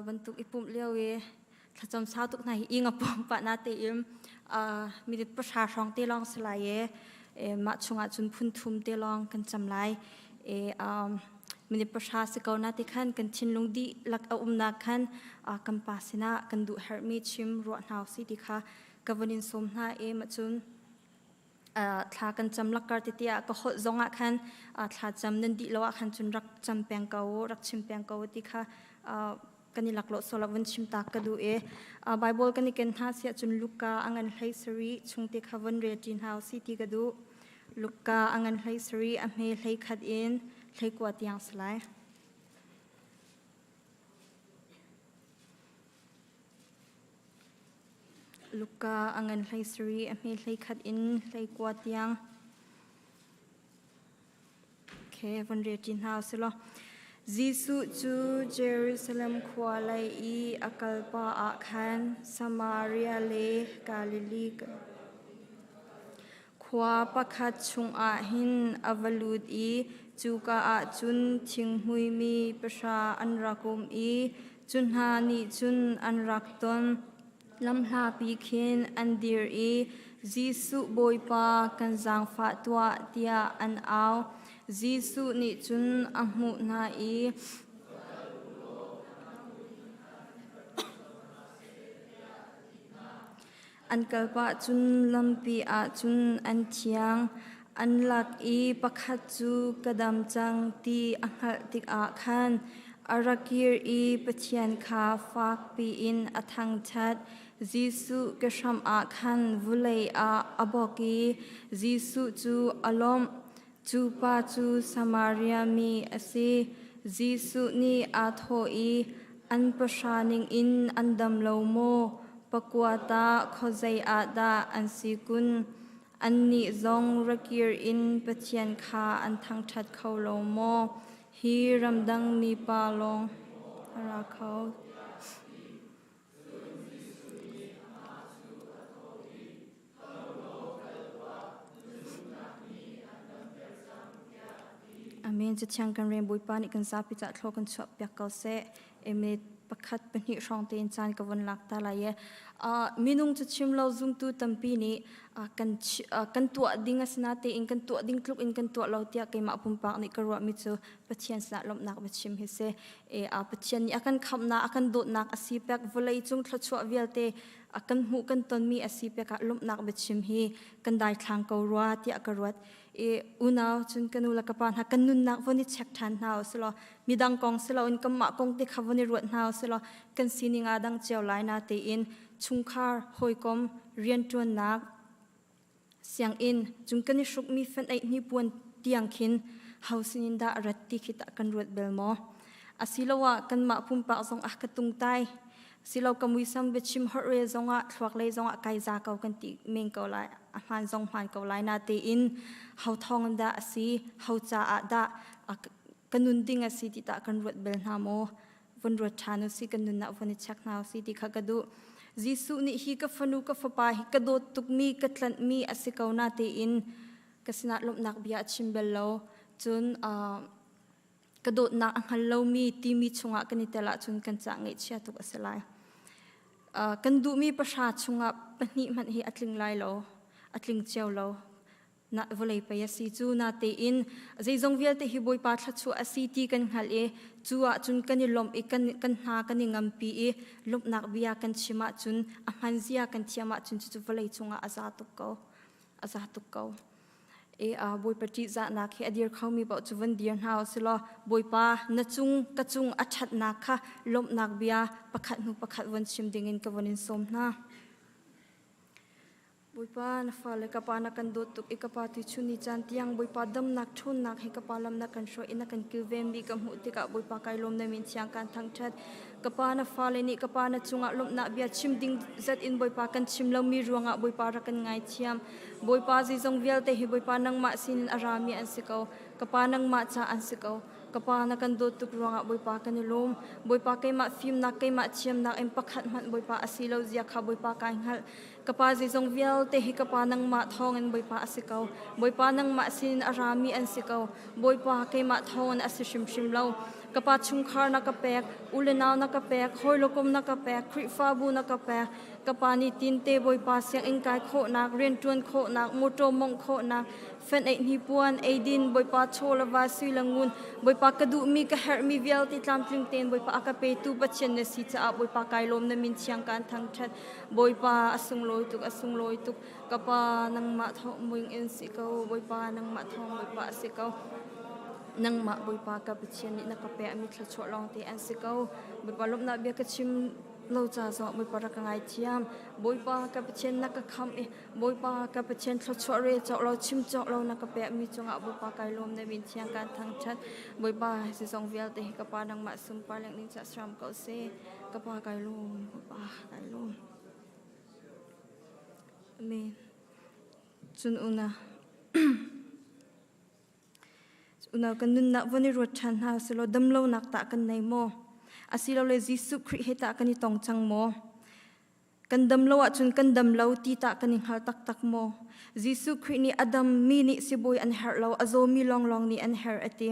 บรรทุกอิปุ่มเลี้ยวเวถ้าจำสาวตุกไหนอิงอปอมปะนาเตอิมมีประชาชนเตลองสลายมาชงอาจุนพุนทุมเตลองกันจำไลมีประชาสกาวนาติขันกันชินลงดีลักเอานาขันกันปาสินะกันดูเฮอร์มีชิมรัวหาวสิดิค่ะกับวันนินสมนามาจุนทากันจำลักการติเตียก็ขดจงอ่ะคันทาจำนันดีแล้วอ่ะคันจนรักจำเปียงเการักชิมเปียงเกาติค่ะกันนี่หลักโลสลับวันชิมตากระดูไบเบิลกันนี่กันหาเสียจนลูกาอังอันไฮสรีชงติค่ะวันเรียจินฮาวสิติกระดูลูกาอังอันไฮสรีอเมย์ไฮขัดอินไฮกวาดยังสลายลูกาอังอันไฮสรีอเมย์ไฮขัดอินไฮกวาดยังโอเควันเรียจินฮาวสิลอJisu chu Jerusalem khwalai I akalpa akhan Samaria le Galilee khwa pakhat chung a hin avalut I chuka a chun thinghui mi pasha anrakum I chunha ni chun anrakton lamhla pi khin andir I Jisu boipa kanjang fa tua tia an aw Jisu ni chun amu na I an kalpa chun lampi a chun an thiang an lak I pakhat chu kadam chang ti anghal tik a khan arakir I pathian kha fak pi in athang chat Jisu kasham a khan vulei a aboki Jisu chu alom chu pa chu Samaria mi ase Jisu ni a tho I an pashaning in andam lo mo pakwata khozai a da an sikun an ni zong rakir in pathian kha an thang that khau lo mo hi ramdang mi pa long ra khau Amen จะช่างกันเรียนบุยปานิกันซาปิจัดโลกันชอบอยากเกาเสเมประคัดเป็นหิช่องเตียนจานกับวันหลักตาลายมินุงจะชิมเราซุงตูตัมปีนี้กันตัวดิ้งสนาเตอินกันตัวดิ้งคลุกอินกันตัวเราเตียกมาปุ่มปากนี่กระวมิจูปัจเจียนสนาลมนักปัจฉิมเฮเซปัจเจียนนี้อากันคำนาอากันโดดนักอาศัยเป็กวลัยจุงทชัวเวลเตอากันหูกันตนมีอาศัยเป็กลมนักปัจฉิมเฮกันได้ทางเกาลัวเตียกระวดอุณาวจนกันอุลกปานหากันนุนนักวันนี้เช็คทันหาวสลอมีดังกองสลออินกำมะกองติขวันนี้รวดหาวสลอกันสินิงาดังเจียวไลนาเตอินชุงคาร์หอยกอมเรียนจวนนักเสียงอินจุงกันนิชุกมีแฟนไอมีปวนเตียงขินเฮาสินินดารัตติขิตะกันรวดเบลโมอาศิลวะกันมาพุ่มปากทรงอักตุงไตสิเรากำวิสัมเวชิมฮอร์เรซงะทวักเลยซงะไกจากเกากันติเมงเกาไลอาหารซงหานเกาไลนาเตอินเฮาทองดาอสีเฮาจ่าอาดากันนุนดิ้งอสีติตะกันรวดเบลนาโมวันรวดชานุสิกันนุนนักวันชักนาวสิติขกระดูJisu ni hi ka fanu ka fapa hi ka do tuk mi ka tlan mi asikaw na te in kasina lom nak bia chimbello chun ka do nak ang halaw mi ti mi chunga kanitela chun kan cha ngai chia tuk asalai kan du mi pasha chunga pani man hi atling lai lo atling cheu lo na volei pa yasi chu na te in zeizong vial te hi boi pa thla chu asi ti kan hal e chuwa chun kani lom e kan ha kani ngam pi e lop nak bia kan chima chun aman zia kan thiama chun chu volei chunga aza tuk ko boi pa ti za na khe adir khawmi ba chu van dir hau silo boi pa na chung ka chung athat na kha lom nak bia pakhat nu pakhat wan chim dingin ka wanin som na Boipa na fale kapa na kan dotuk ikapa ti chuni chan tiang boipa dam nak thun nak he kapa lam na kan sho ina kan kilvem bi kam hu tika boipa kai lom na min chiang kan thang that kapa na fale ni kapa na chunga lom na bia chim ding zat in boipa kan chim lam mi ruanga boipa ra kan ngai chiam boipa ji jong vial te hi boipa nang ma sin arami an sikau kapa nang ma cha an sikau kapa na kan do tuk ronga boipa kan lom boipa kai ma film na kai ma chiam na em pakhat man boipa asilo zia kha boipa kai hal kapa ji zong vial te hi kapa nang ma thong en boipa asikau boipa nang ma sin arami an sikau boipa kai ma thon asishim shim lo kapa chungkhar na ka pek ulenaw na ka pek hoilokom na ka pek khrifabu na ka pek kapa ni tinte boipa siang engkai kho nak ren tuan kho nak moto mong kho nak fen ei ni puan eidin boipa cholava silangun boipa kadu mi ka her mi vial ti tlam tling ten boipa akape tu bachen na si cha boipa kailom na min chiang kan thang that boipa asung loi tuk kapa nang ma tho muing en si ko boipa nang ma thong boipa si ko nang ma boipa ka bachen ni na ka pe mi thla chho long te an si ko boipa lom na bia ka chim lo cha zo boipa ra ka ngai thiam boipa ka bachen na ka kham e boipa ka bachen thla chho re chho lo chim chho lo na ka pe mi chunga boipa kailom na min chiang kan thang that boipa si song vial te ka pa nang ma sum pa leng ning cha sram ko se ka pa kailom boipa kailom amen chun una kan nun na vani ro than ha selo damlo nak ta kan nei mo asilo le jisu khri heta kan ni tong chang mo kan damlo a chun kan damlo ti ta kan hal tak tak mo jisu khri ni adam mi ni siboi an her lo azo mi long long ni an her ati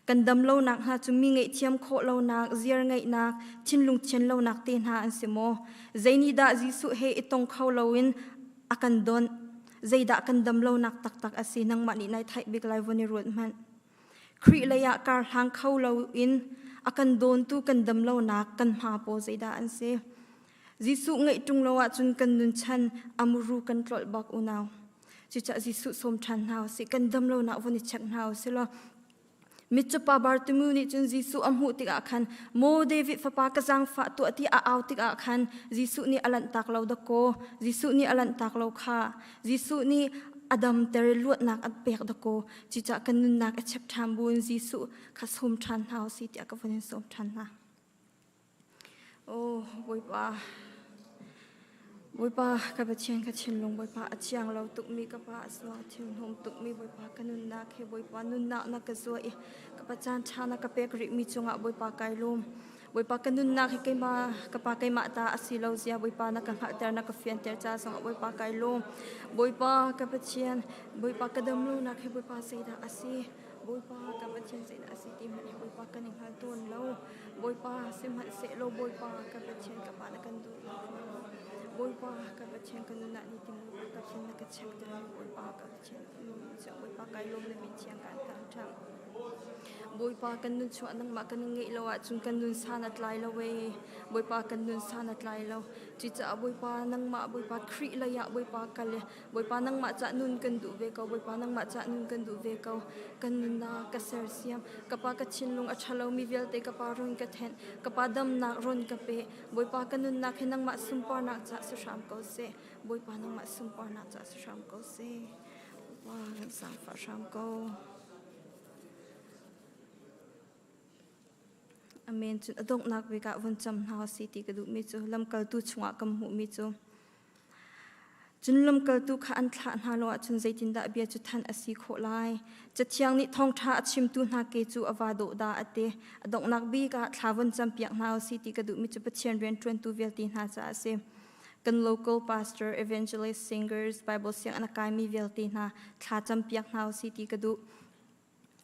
kan damlo nak ha chu mi ngei thiam kho lo nak ziar ngei nak thinlung chen lo nak te na an simo zaini da jisu he itong kho lo in akan don zaida kan damlo nak tak tak asi nang ma ni nai thai big lai vani ro man khri laya kar hang khau lo in akan don tu kan dam lo nak kan ma po zaida an se jisu ngai tung lo wa chun kan nun chan amuru kan tlol bak unaw chi cha jisu som than haw si kan dam lo na vani chak haw se lo mitchupa bartimu ni chun jisu amhu tika khan mo david fa pa ka jang fa tu ati a aw tika khan jisu ni alan tak lo da ko jisu ni alan tak lo kha jisu ni adam tere luat nak at pek da ko chicha kan nun nak a chep tham bun jisu kha som than haw si ti ka vanin som than na oh boipa ka bachen ka chinlong boipa achiang lo tuk mi ka pa aswa thim hom tuk mi boipa kanun na khe boipa nun na ka zo e ka pa chan thana ka pek ri mi chunga boipa kailom boipa kanun na khe kai ma ka pa kai ma ta asilo zia boipa na ka ter na ka fian ter cha song boipa kailom boipa ka bachen boipa ka dam lo na khe boipa seida asi boipa ka bachen seida asi ti ma boipa ka ning hal ton lo boipa sim hat se lo boipa ka bachen ka pa na kan du boipa ka bachen kan na ni tim ka chen na ka chek de boipa ka bachen cha boipa kai lom le min chiang kan tan thang boipa kan nun chu anang ma kan ngei lo a chung kan nun sanat lai lo we boipa kan nun sanat lai lo chi cha boipa nang ma boipa khri la ya boipa ka le boipa nang ma cha nun kan du ve ko boipa nang ma cha nun kan du ve ko kan nun na ka ser siam ka pa ka chin lung a thalo mi vel te ka pa ron ka then ka pa dam na ron ka pe boipa kan nun na khe nang ma sum pa na cha su sham ko se boipa nang ma sum pa na cha su sham ko se wa sang fa sham ko amen chun adong nak we ka von cham ha city ka du mi chu lam kal tu chunga kam hu mi chu chun lam kal tu kha an thla na lo chun zaitin da bia chu than asi kho lai chathiang ni thong tha achim tu na ke chu awado da ate adong nak bi ka thlawon cham piak na city ka du mi chu pachen ren 22 vel tin ha cha ase kan local pastor evangelist singers bible siang anakai mi vel tin na thla cham piak na city ka du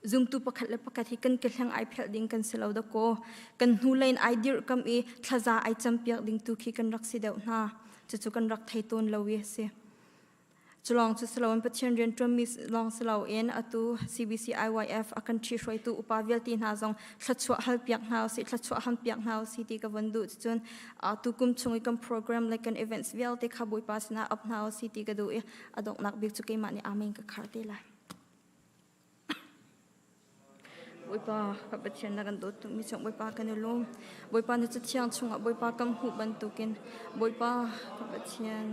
zoom tu pakhat le pakhat hi kan kelhang ai phel ding kan selo da ko kan hulain idea kam e thaza ai champiak ding tu khi kan rak si deu na chu kan rak thai ton lo we se chulong chu selo an pathian ren tram mi long selo en atu CBCIYF akan thi roi tu upavel ti na jong thlachwa hal piak na si thlachwa ham piak na si ti ka vandu chun tu kum chungi kam program like an events vel te khaboi pasna up na si ti ka du e adok nak bik chu ke ma ni amen ka kharte la boipa ka bachen na kan do tu mi chong boipa kan lom boipa na cha chiang chunga boipa kam hu ban tu kin boipa ka bachen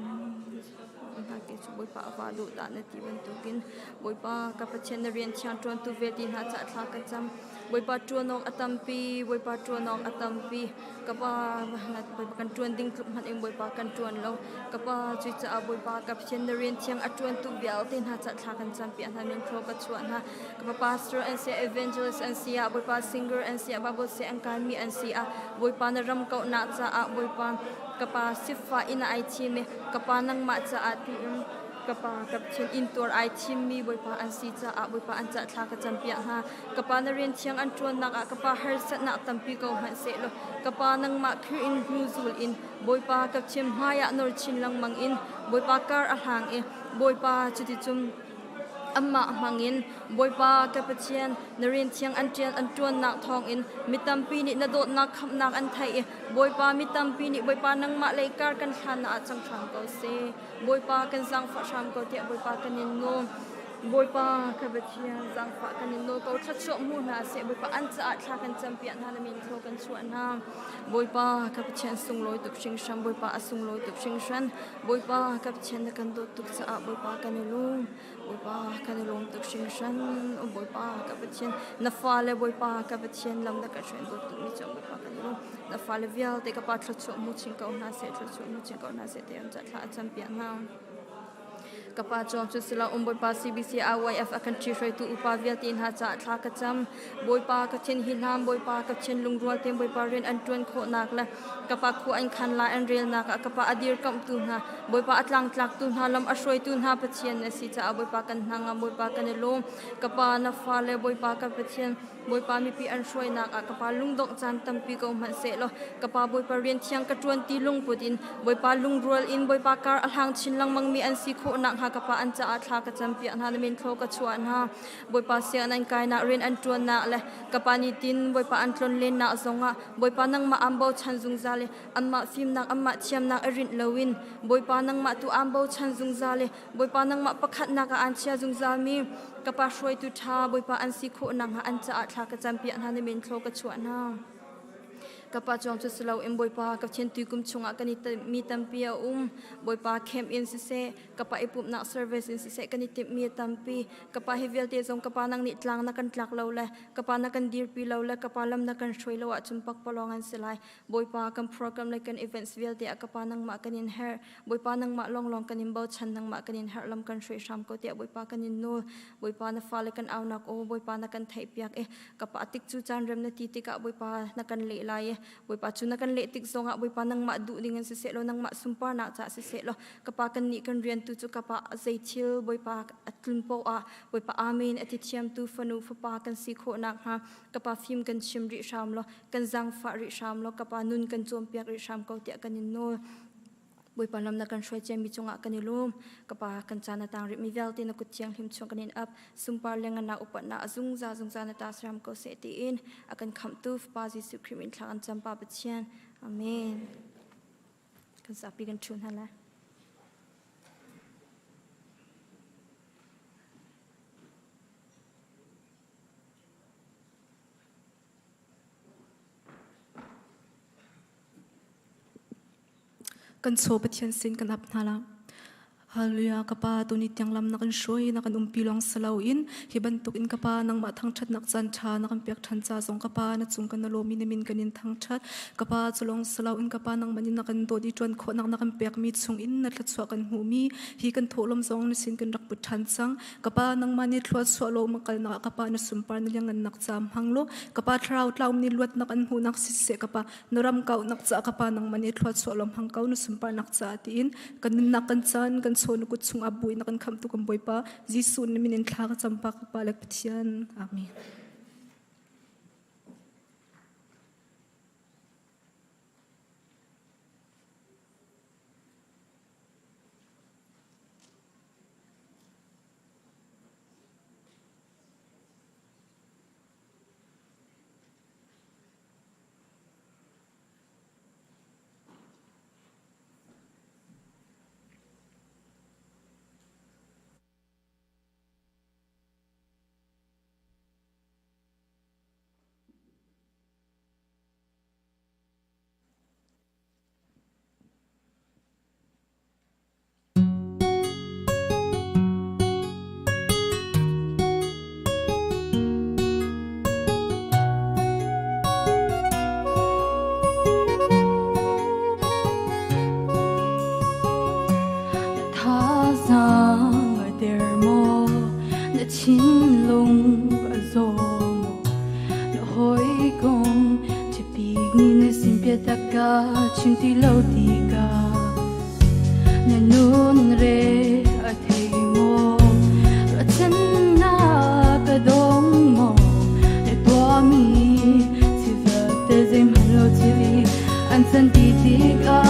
na ke chu boipa wa do da na ti ban tu kin boipa ka bachen na rian chiang tron tu ve ti na cha thla ka cham boipa tuanong atampi boipa tuanong atampi kapa ngat boipa kan tuan ding tup man ing boipa kan tuan lo kapa chui cha boipa kap chen na rin thiang atuan tu bial tin ha cha thla kan champi an hamin thlo ka chuan ha kapa pastor and sia evangelist and sia boipa singer and sia bible se ang kan mi and sia boipa na ram kau na cha a boipa kapa sifa ina ai chi me kapa nang ma cha a ti kapa kap chen intor ai chim mi boipa an si cha a boipa an cha thla ka champi ha kapa na rin thiang an tuan nak a kapa har sat na tampi ko han se lo kapa nang ma khir in huzul in boipa kap chem haya nor chin lang mang in boipa kar a hang e boipa chuti chum amma hangin boipa kapachien narin thiang an tian an tuan nak thong in mitampi ni na dot nak kham nak an thai boipa mitampi ni boipa nang ma lekar kan than na chang thang ko se boipa kan sang fa sham ko ti boipa kan in no boipa kapachien sang fa kan in no ko that so mu na se boipa an cha thla kan champion na min thlo kan chuan na boipa kapachien sung loi tuk sing sham boipa asung loi tuk sing shan boipa kapachien na kan dot tuk cha boipa kan lu boipa kan lom tuk sing shan boipa kapachien na fale boipa kapachien lam da ka shen dot tuk mi chong boipa kan lu na fale vial te ka pa thla chu mu ching ko na se thla chu mu ching ko na se te an cha thla champion na kapa chom chu sila boipa CBCIYF akan chi roi tu upa vial tin ha cha thla ka cham boipa ka chen hinam boipa ka chen lungrol tem boipa ren an tuan kho nak la kapa khu an khan la an rel nak kapa adir kam tu na boipa atlang tlak tu na lam asroi tu na pachien na si cha boipa kan hanga boipa kan lo kapa na fale boipa ka pachien boipa mi pi an shroi nak kapa lungdok chan tampi ko man se lo kapa boipa ren thiang ka tuan ti lung putin boipa lungrol in boipa kar alhang chin lang mang mi an si kho nak ha kapa an cha thla ka champi an han min thlo ka chuan ha boipa se an kai na ren an tuan na le kapa ni tin boipa an tlon len na zonga boipa nang ma ambo chan zung zale amma fim nak amma thiam nak arin lowin boipa nang ma tu ambo chan zung zale boipa nang ma pakhat na ka an chia zung zami kapa shroi tu tha boipa an si kho nang ha an cha thla ka champi an han min thlo ka chuan ha kapa chong chu slo em boipa ka chen tu kum chunga kani mi tampia boipa kem in se kapa ipup na service in se kani tip mi tampi kapa hevel te jong kapa nang ni tlang na kan tlak lo le kapa na kan dir pi lo le kapa lam na kan shroi lo a chumpak palongan silai boipa kan program like kan events vel te kapa nang ma kanin her boipa nang ma long long kanin bo chan nang ma kanin her lam kan shroi sham ko te boipa kanin no boipa na fale kan aw nak o boipa na kan thai piak kapa atik chu chan rem na ti ti ka boipa na kan le lai boipa chu na kan le tik zonga boipa nang ma du ding se lo nang ma sumpar na cha se lo kapa kan ni kan rian tu chu kapa zaithil boipa atlun po a boipa amin atithiam tu fanu fapa kan si kho nak ha kapa film kan chim ri sham lo kan zang fa ri sham lo kapa nun kan chom piak ri sham ko tia kan no boipa lam na kan shroi chem mi chunga kan ilum kapa kan chana tang ri mi vel te na ku chiang him chung kan in up sumpar lenga na upat na azung za na ta sram ko se ti in akan kham tu pa ji su krimin thlan champa pachian amen kan sapi kan chun hala kan so pathian sin kan ap nala Hallelujah kapa tu ni tiang lam nakan shroi nakan umpilong salau in hiban tuk in kapa nang ma thang that nak chan tha nakan pek than cha zong kapa na chung kan lo min min kanin thang that kapa chulong salau in kapa nang manin nakan do di tron kho nak nakan pek mi chung in na thla chwa kan hu mi hi kan tholom zong ni sin kan rak pu than chang kapa nang mani thlo chwa lo makal na kapa na sumpar na yang nak cham hanglo kapa thrau tlaw ni luat nakan hu nak si se kapa noram kau nak cha kapa nang mani thlo chwa lom hang kau na sumpar nak cha ti in kan nakan chan kan so nukut chung abui nakan kham tu kam boipa jisu ni minin thla ka champa ka palak pathian amen chín lung và gió nó hối gom chỉ bị nhìn xin biết tất cả chim ti lâu đi cả nhà nôn re ở thầy mô ở chân na cái đông mô để tua mi chỉ giờ để dây mà lâu chỉ đi anh chân đi đi cả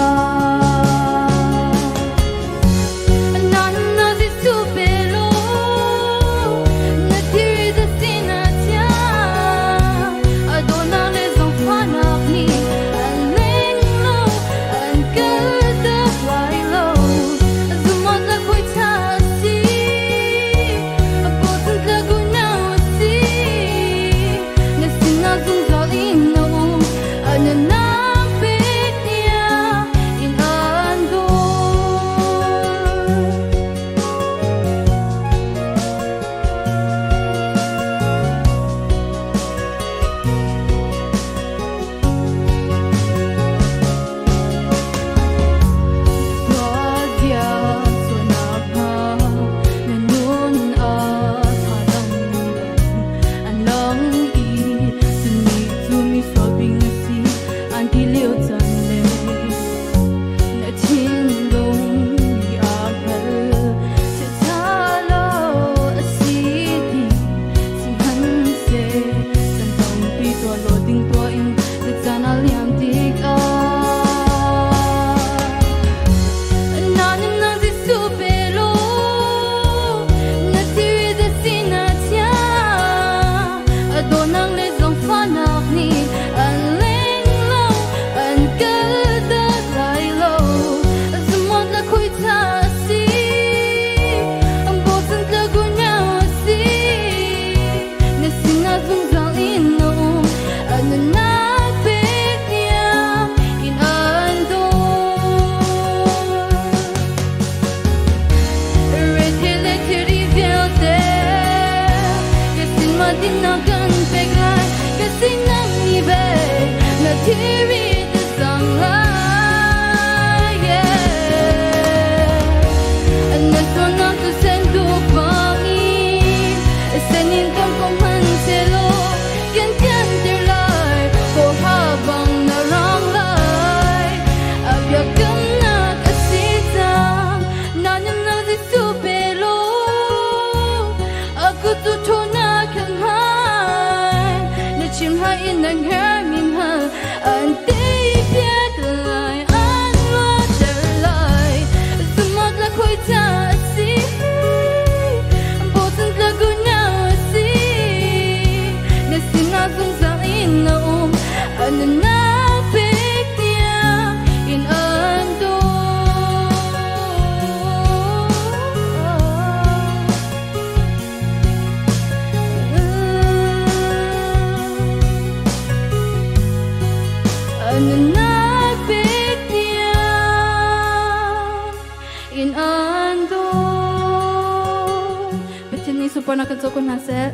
Super nakasokon na set.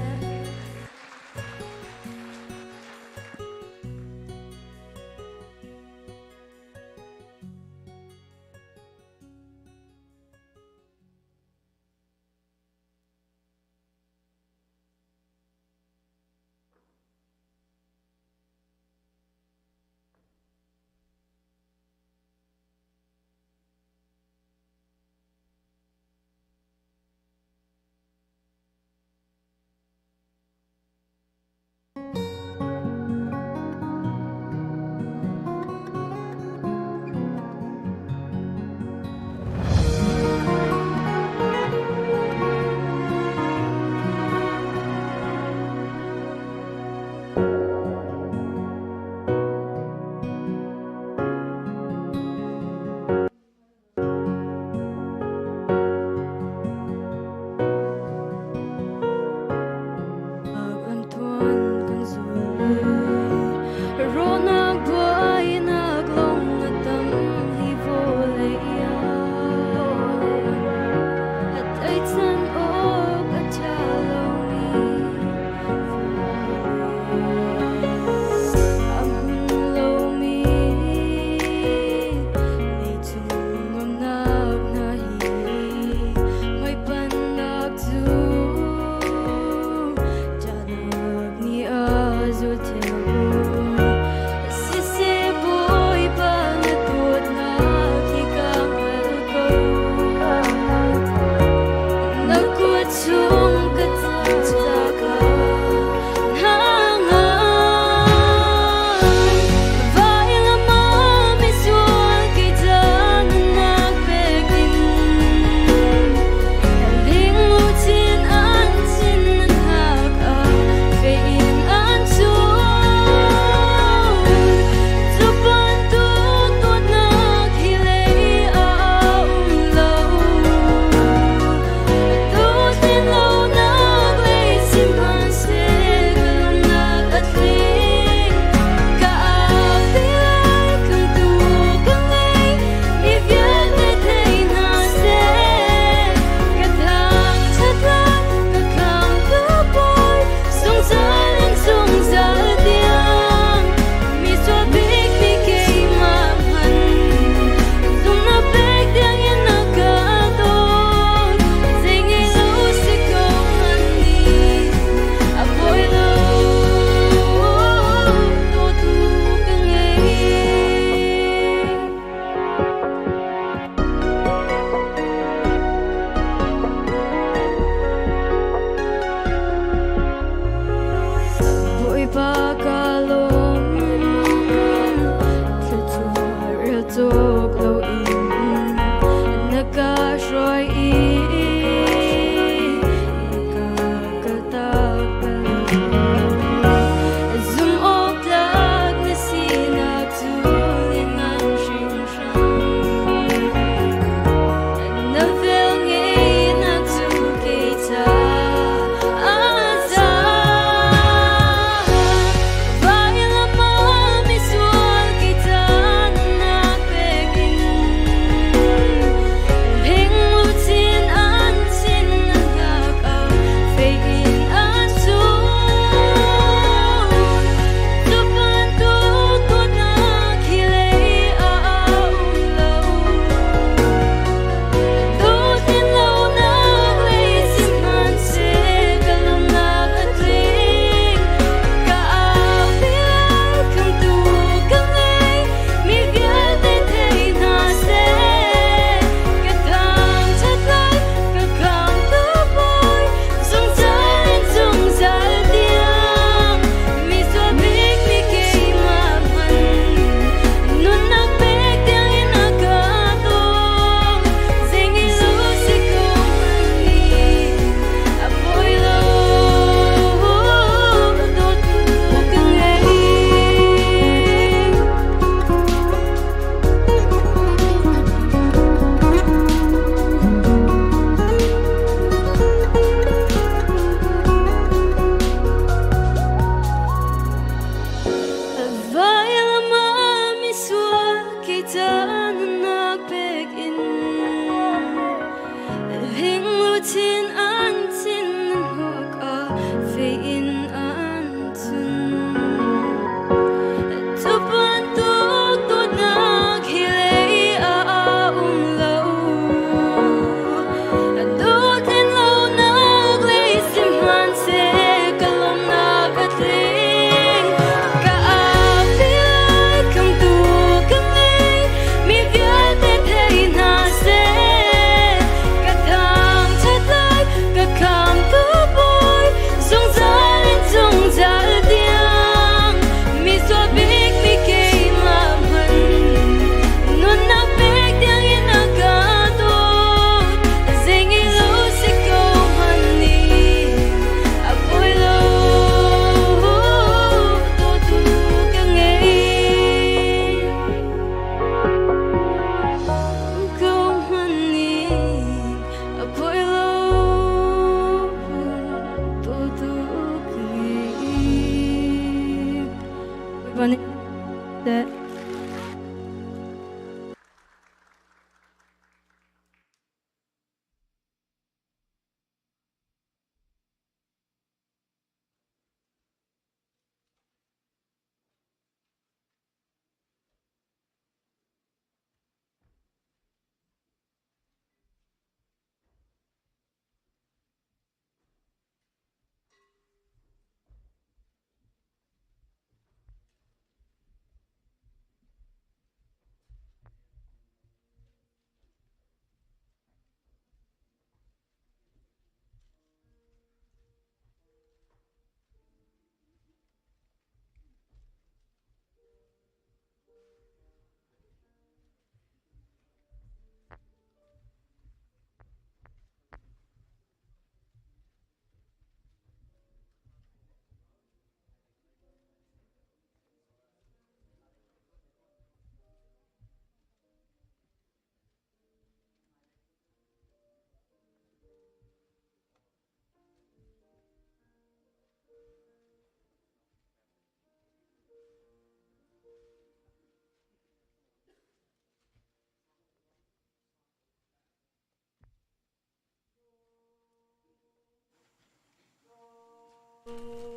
Hãy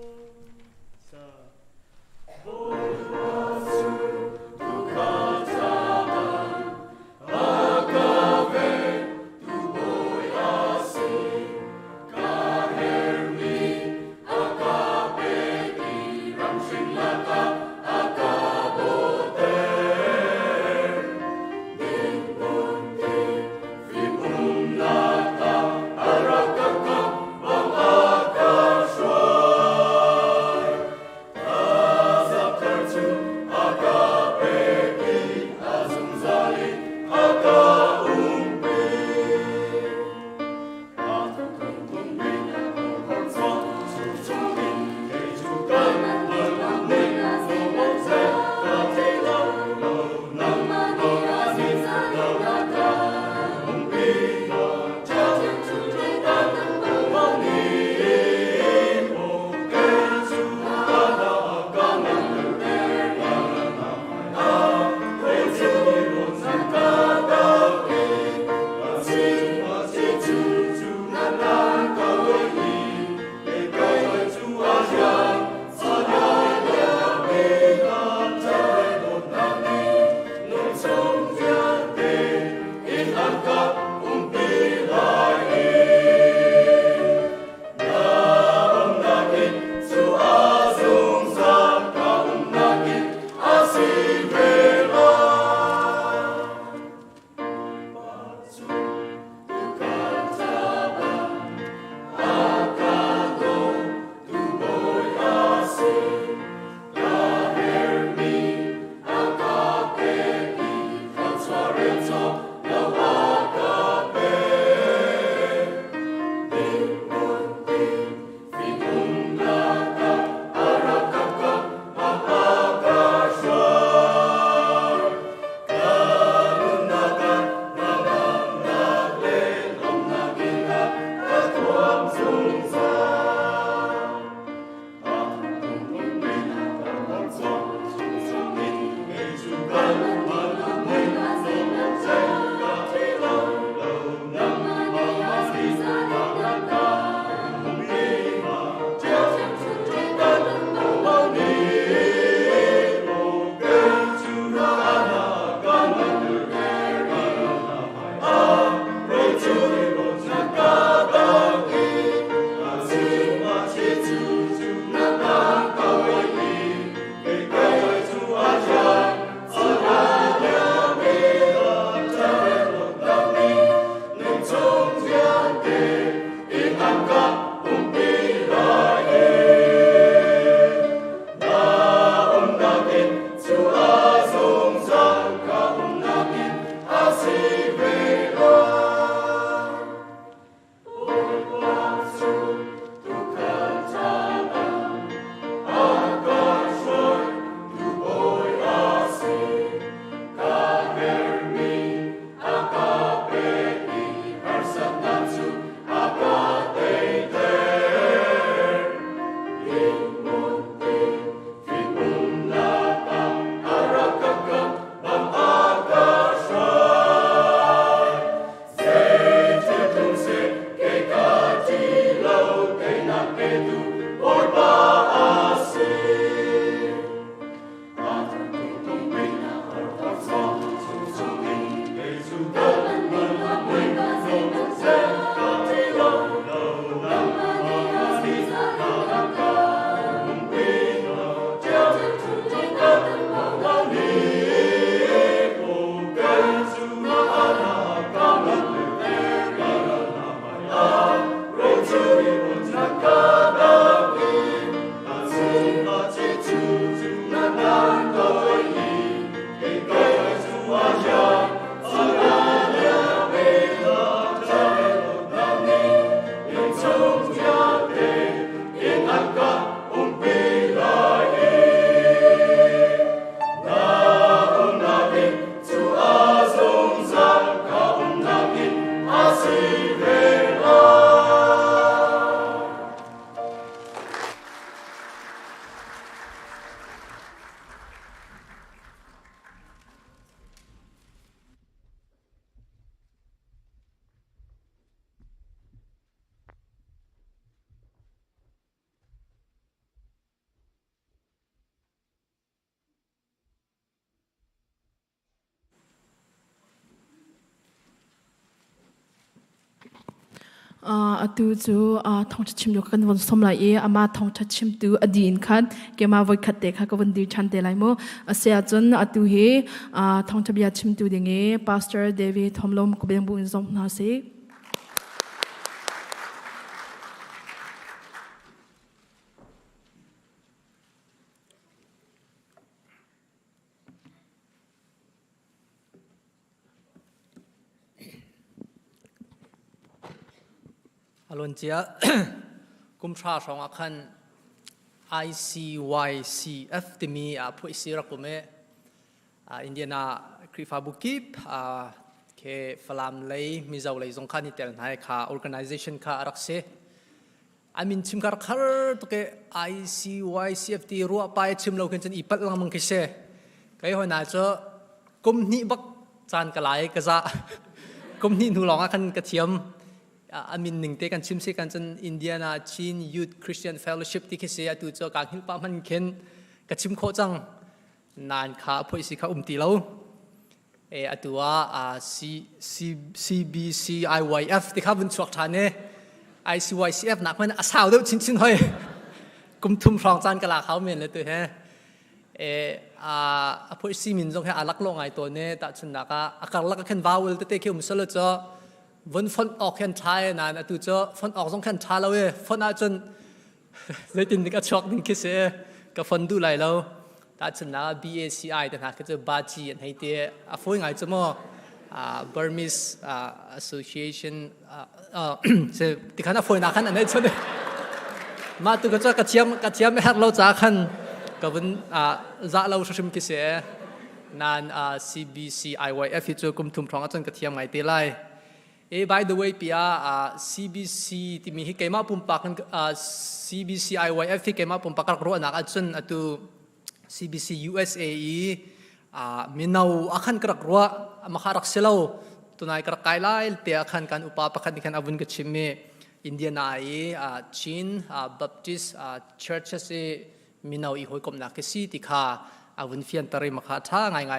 atu chu thong chim lo kan von som lai e ama thong chim tu adin khat ke ma voi khat te kha ka von dir chan te lai mo asia chon atu he thong chabia chim tu ding e pastor David Thomlom ko beng bu in zom na seอารมณ์เจ้ากุมชาสองอัน ICYCF ที่มีผู้อิสระกุมเออินเดียนาคริฟาบุกิบเคฟลามเลยมีเจ้าเลยสงขานที่เติร์นให้ค่ะ organization ค่ะรักษาอามินชิมการคาร์ตุก ICYCF ที่รัวไปชิมเราขึ้นจนอีปัดลังมังคิเซ่ก็ยังหน่าจะกุมนี้บักจานกระไรก็จะกุมนี้หนูลองอันกระเทียมอามินหนึ่งเตกันชิมเสกันจนอินเดียนาจีนยูทคริสเตียนเฟลโลชิพที่คิดเสียตัวเจ้าการหิลปามันเข็นกระชิมโคจังนานขาพอยสิขาตีเราตัวCBCIYF ที่ข้าบุญชวกทานเนี่ย ICYCF นักมันอาสาวเดียวชินๆเฮ้ยกุมทุ่มฟองจานกะลาเขาเมียนเลยตัวเฮ้พอยสิมินจงให้อาลักลงไอตัวเนี่ยแต่ฉันนักอาการลักขึ้นบ้าวเลยตัวเตะเขี้ยวมุสลิมเจ้าวันฝนออกแค่ท้ายนานตัวเจ้าฝนออกต้องแค่ท้ายแล้วเว้ยฝนอาจจะเลยติดกับช็อกนึงคิดเสียกับฝนดูไหลแล้วแต่ฉันนะ BACI แต่หากก็จะบาจีให้เตะฟุ้งไงจะมั่วBurmese Association เสติขันฟุ้งนักขันอันนี้ฉันมาตัวก็จะกระเทียมไม่หักเราจากขันกับวันจะเราชิมคิดเสียนาน CBCIYF ที่จะกุมทุ่มท้องอาจารย์กระเทียมไงเตะไล่by the way ปีCBC ที่มีให้เกี่ยมาปุ่มปักCBCIYF ที่เกี่ยมาปุ่มปักรัวนักอาจารย์ตัว CBC USA มีนาวอาคันกระรัวมาขารักเซลล์ตัวนายกระไกไล่เตะอาคันการอุปปักนี่กันอาวุธกชิมอินเดียนายจีนบัพติสเชิร์ชเซมีนาวอีหอยกบนักสีติขาอาวุธเฟียนตรีมาขาท่าไง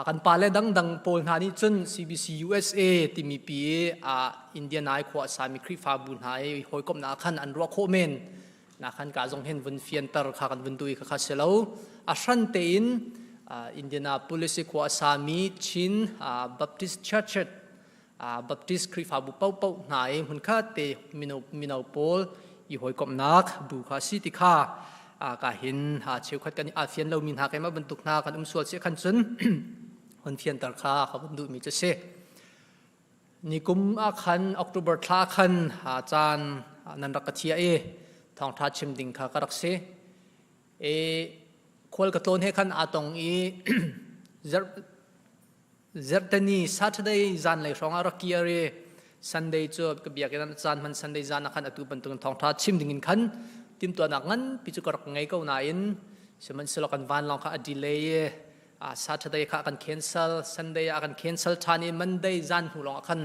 กันปาเลดังโพลหานี่จน CBC USA ที่มีปีอินเดียนายขวาสามีคริฟาบุญหายหอยกบนักขันอันรัวโคเมนนักขันกาจงเห็นวันเฟียนตร์ขากันวันดุยข้าเสลาชันเตอินอินเดียนาโพลิสขวาสามีชินบัพติสเชิร์ชบัพติสคริฟาบุเป้าหายหุ่นข้าเตมินาวโพลอีหอยกบนักบุคาสิติข้ากาเห็นเชี่ยวขัดกันเฟียนเรามีหากันมาบรรทุกนากันสวดเสียขันจนคนเฟียนตร์ขาเขาบรรดุมีจะเสนี่กุมขันออกตุเบอร์ท่าขันอาจารย์นันรักเทียทองทัดชิมดิ่งขากรักเสควรกระตุ้นให้ขันอาตงเจอร์ตนีสัตย์ได้จันเลยสองอารักเกียร์ซันเดย์จบกับเบียกันจันมันซันเดย์จันนักขันอตุบรรทุกทองทัดชิมดิ่งขันทีมตัวนักงั้นพิจารณาไงก็น่าอินสมัยสลักกันวันลองค่ะดีเลยสัตย์ได้ค่ะกันแคนเซิลซันเดย์กันแคนเซิลทานี่มันได้จันหูลองขัน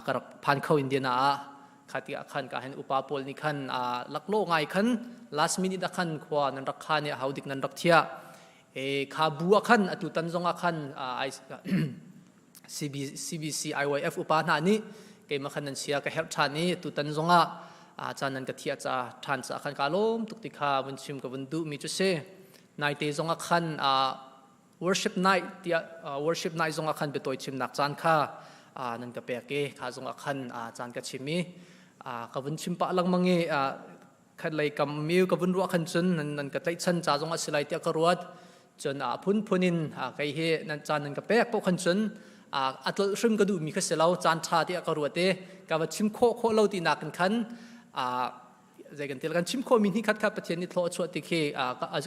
กระพันเข้าอินเดียนาขัดที่ขันการเห็นอุปาโพลนี่ขันลักโลกไงขัน last minute ขันขวานันรักขันเนี่ยเขาดิกนันรักเทียขาบัวขันตุตันจงขันCBCIYF อุปาหานี่เกี่ยมาขันนันเสียกับเฮลทานี่ตุตันจงอาจารย์นันกเทียจะทานสักขันกาลมตุกติขาวันชิมกับวันดูมีจุดเสนายเตจงขันworship night ที่worship night จงขันเป็นตัวชิมนักจานข้านันกับเปียกข้าจงขันจานกับชิมีกับวันชิมปะลังมังเงขันเลยกับมิวกับวันรัวขันจนนันกับไตชันจ่าจงสิไลเตียกรวดจนพุนินไก่เฮนันจานนันกับเปียกพวกขันจนอัตลชิมก็ดูมีแค่เสลาจานชาเตียกรวดกับวันชิมโคเล่าตีนักขันใจกันที่ละกันชิมโคมินที่คัดคัดประเทศนี้ทอดชวดที่เค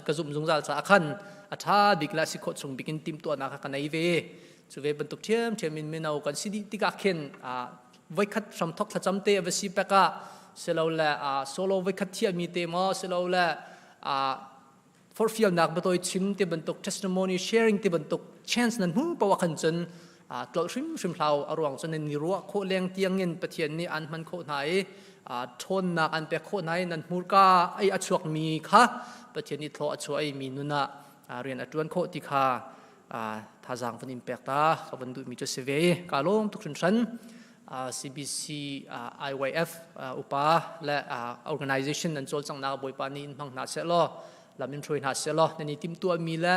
กระจุมจงใจจากขันถ้าบิกลาสิโคชงบิกินติมตัวนักกันในเวสุเวบรรทุกเทียมมินเอากันสิติกาเข็นไว้คัดสมทกจำเตะวสิเปกะเสลาละโซโลไว้คัดเทียมีเตมอเสลาละฟอร์ฟิลนักบรรทุกชิมที่บรรทุก testimony sharing ที่บรรทุก chance นั้นหูปว่าขันจนตลอดชิมพลาวอารมณ์จนในรัวโคเลี้ยงเตียงเงินประเทศนี้อันมันโคไหนทนนักอันเปกโคไหนนั้นมูลค่าไออัชวกมีค่ะประเทศนี้ทออัชวกไอมีนุนะเรียนอัจวนโคติค่ะท่าจางฟันอิมเปกตาขบันดูมีจุดเสวีกาลมทุกชนชั้น CBCIYF อุปาและ organization นั้นโจลจังนาบอยปานีมังนาเสลอลามินทรวยนาเสลอในนี้ทีมตัวมีและ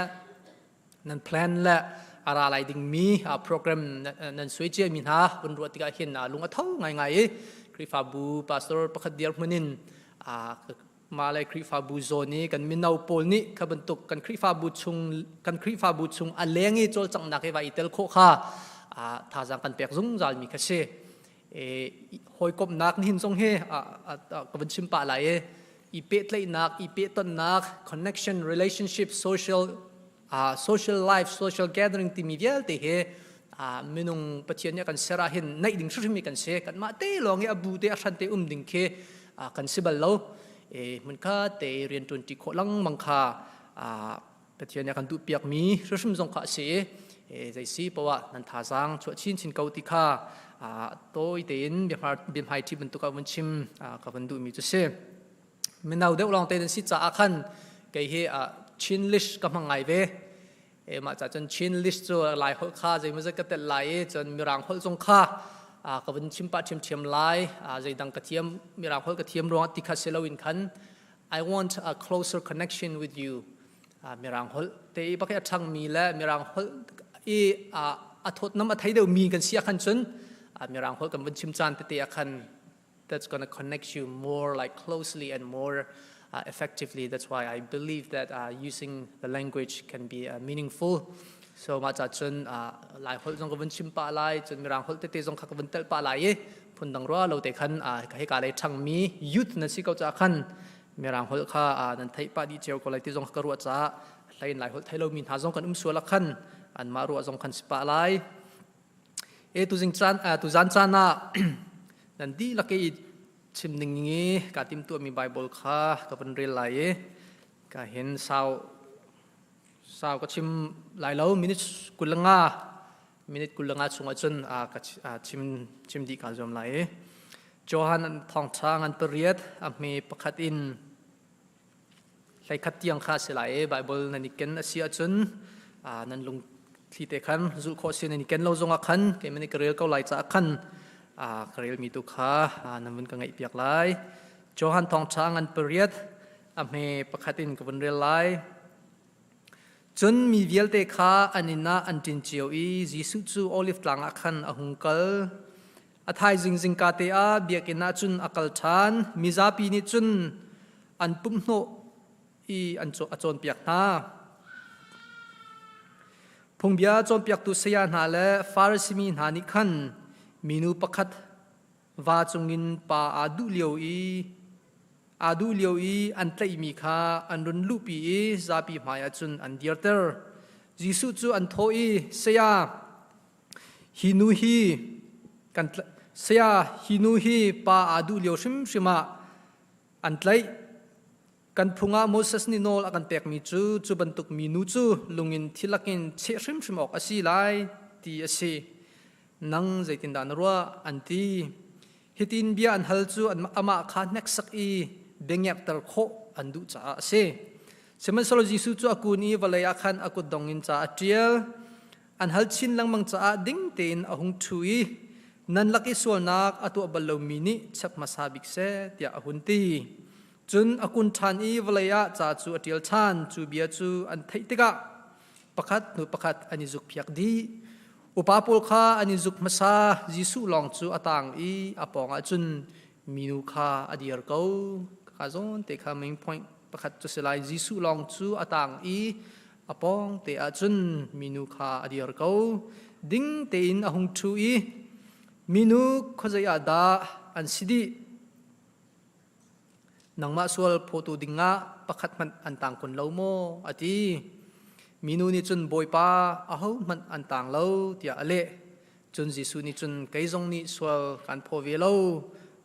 นั้น plan และอะไรดิ่งมีโปรแกรมนั้นสวยเจียมินหาบนรัวติกาเห็นลุงอัฐง่ายๆคริฟาบูพาสตอร์ประคดเดียร์มันินมาเลยคริฟาบูโซนี้กันมินเอาโปลนี้ขบันตุกกันคริฟาบูชุงอันเลี้ยงโจลจังนักเอวาอิเตลโคค่ะท่าจังกันเปียกซุงจัลมีกระเชหอยกบนักนินทรงเฮกบันชิมปะไหลอีเป็ดเลยนักอีเป็ดต้นนัก connection relationship social life social gathering ที่มีเยอะแต่เฮมินุงปะเทียนเนี่ยกันเสระเห็นในดิ่งชุดมีกันเสกันมาเตลองเออบูเตอชันเตดิ่งเคกันสิบัลโลมันก็เตเรียนจนติโคลังมังคาปะเทียนเนี่ยกันดูเปียกมีชุดสงขาเสใจสีเพราะว่านันทาสังชวชินเกาติคาโตยเตนเบียมไฮที่บรรทุกวันชิมกับวันดูมีจุดเสมันเอาเด็กลองเตนสิจ่าขันเกยเฮชินลิชกับมังไงเวมาจากจนชินลิชตัวลายหดค่าใจมันจะกระเตลายจนมีรางหดทรงค่ากับวันชิมปะชิมเทียมลายใจดังกระเทียมมีรางหดกระเทียมรวงติคาเซลวินขัน I want a closer connection with you มีรางหดแต่อีบักยะทังมีและมีรางหดอัฐน้ำอัฐเดียวมีกันเสียขันจนมีรางหดกับวันชิมจานเตะขัน that's gonna connect you more like closely and more effectively. That's why I believe that using the language can be meaningful. So มาจากจนหลายคนจงกวันชิมปะลายจนมีรางคนเตะจงขักวันเตลปะลายพุ่นดังรัวเราเตะขันให้การเลยทั้งมียุทธนั่นสิเขาจะขันมีรางคนข้านั่นไทยปะดีเจียวก็เลยที่จงขักรัวจ้าหลายคนไทยเรามีหาจงกันส่วนละขันอันมารัวจงขันสิปะลายตุจิงจันตุจันจานะนั่นดีละเกยชิมหนึ่งงี้การติมตัวมีไบเบิลค่ะกับเป็นเรียนไหลก็เห็นสาวก็ชิมหลายแล้วมินิกุลงาชงจนก็ชิมดีการจมไหลโจฮันทองช้างอันเปรียดมีประคัดอินไหลคัดยังข้าเสียไหลไบเบิลนันนิเกนเสียจนนั่นลงที่เตะขันจุลโคเสียนันนิเกนเราจงอักขันเกมันนี่กระเรียก็ไหลจากอักขันกระเรียมีตุขานั่นมันก็ไงเปียกไหลโจฮันทองช้างอันเปรียดมีประคัดอินกับวันเรียไหลจนมีเวลเตขาอันนี้นะอันจินเจียวจีสุจูโอลิฟหลังอักขันอหุงกัลอัฐายจิงกาเตอาเบียกินาจุนอักลชานมิซาปีนิจุนอันปุ่มโนอันโจนเปียกนาพงเบียโจนเปียกตุเสียนาและฟาริสิมีนานิขันมีนูประคัดวาจงินปาอาดูเลียวอันเตยมีค่าอันรุนลูปีซาปีหมายจุนอันเดียร์เตอร์จิสุจูอันโทเสียฮินูฮีกันเสียฮินูฮีปาอาดูเลียวชิมาอันเตยกันพุงอาโมเสสนิโนลกันเปียกมีจูบรรทุกมีนูจูลุงอินทิลักินเชื่อชิมออกอาศัยไลตีอาศัยนังใจตินดานรัวอันตีฮิตินเบียอันฮัลจูอันอามาคาเน็กสักเบงยับตะโคอันดูจ้าเสมันสโลจิสุจูอากูนีวลัยอาคันอากูดงอินจ้าเจียลอันฮัลชินลังมังจ้าดิ้งเตนอาหงชุยนันลักอิสวนักอาตัวบัลลมินิชับมาซาบิกเซเตียอาหุนตีจุนอากุนทานวลัยจ้าจูอติลชานจูเบียจูอันไทติกะประคัดนุประคัดอันนิจุกเพียกดีอุปาปุลคาอันนิจุกมาซาจิสุลองจูอตังอปองอาจุนมินุคาอดียร์เกาข้าจงเตะข้า main point ประคัดจุดสลายจิสุลองจูอตังอปองเตะอาจุนมินุคาอดียร์เกาดิ้งเตอินอาหงชูมินุขจายาดาอันสิดีนังมาสวลโพตูดิ้งะประคัดมันอันต่างคนเล่าโมอดีมินุนี่จุนบอยป้าอาหูมันอันต่างเล่าเตียอเล่จุนจิสุนี่จุนไกจงนี่สวลการพอเวลา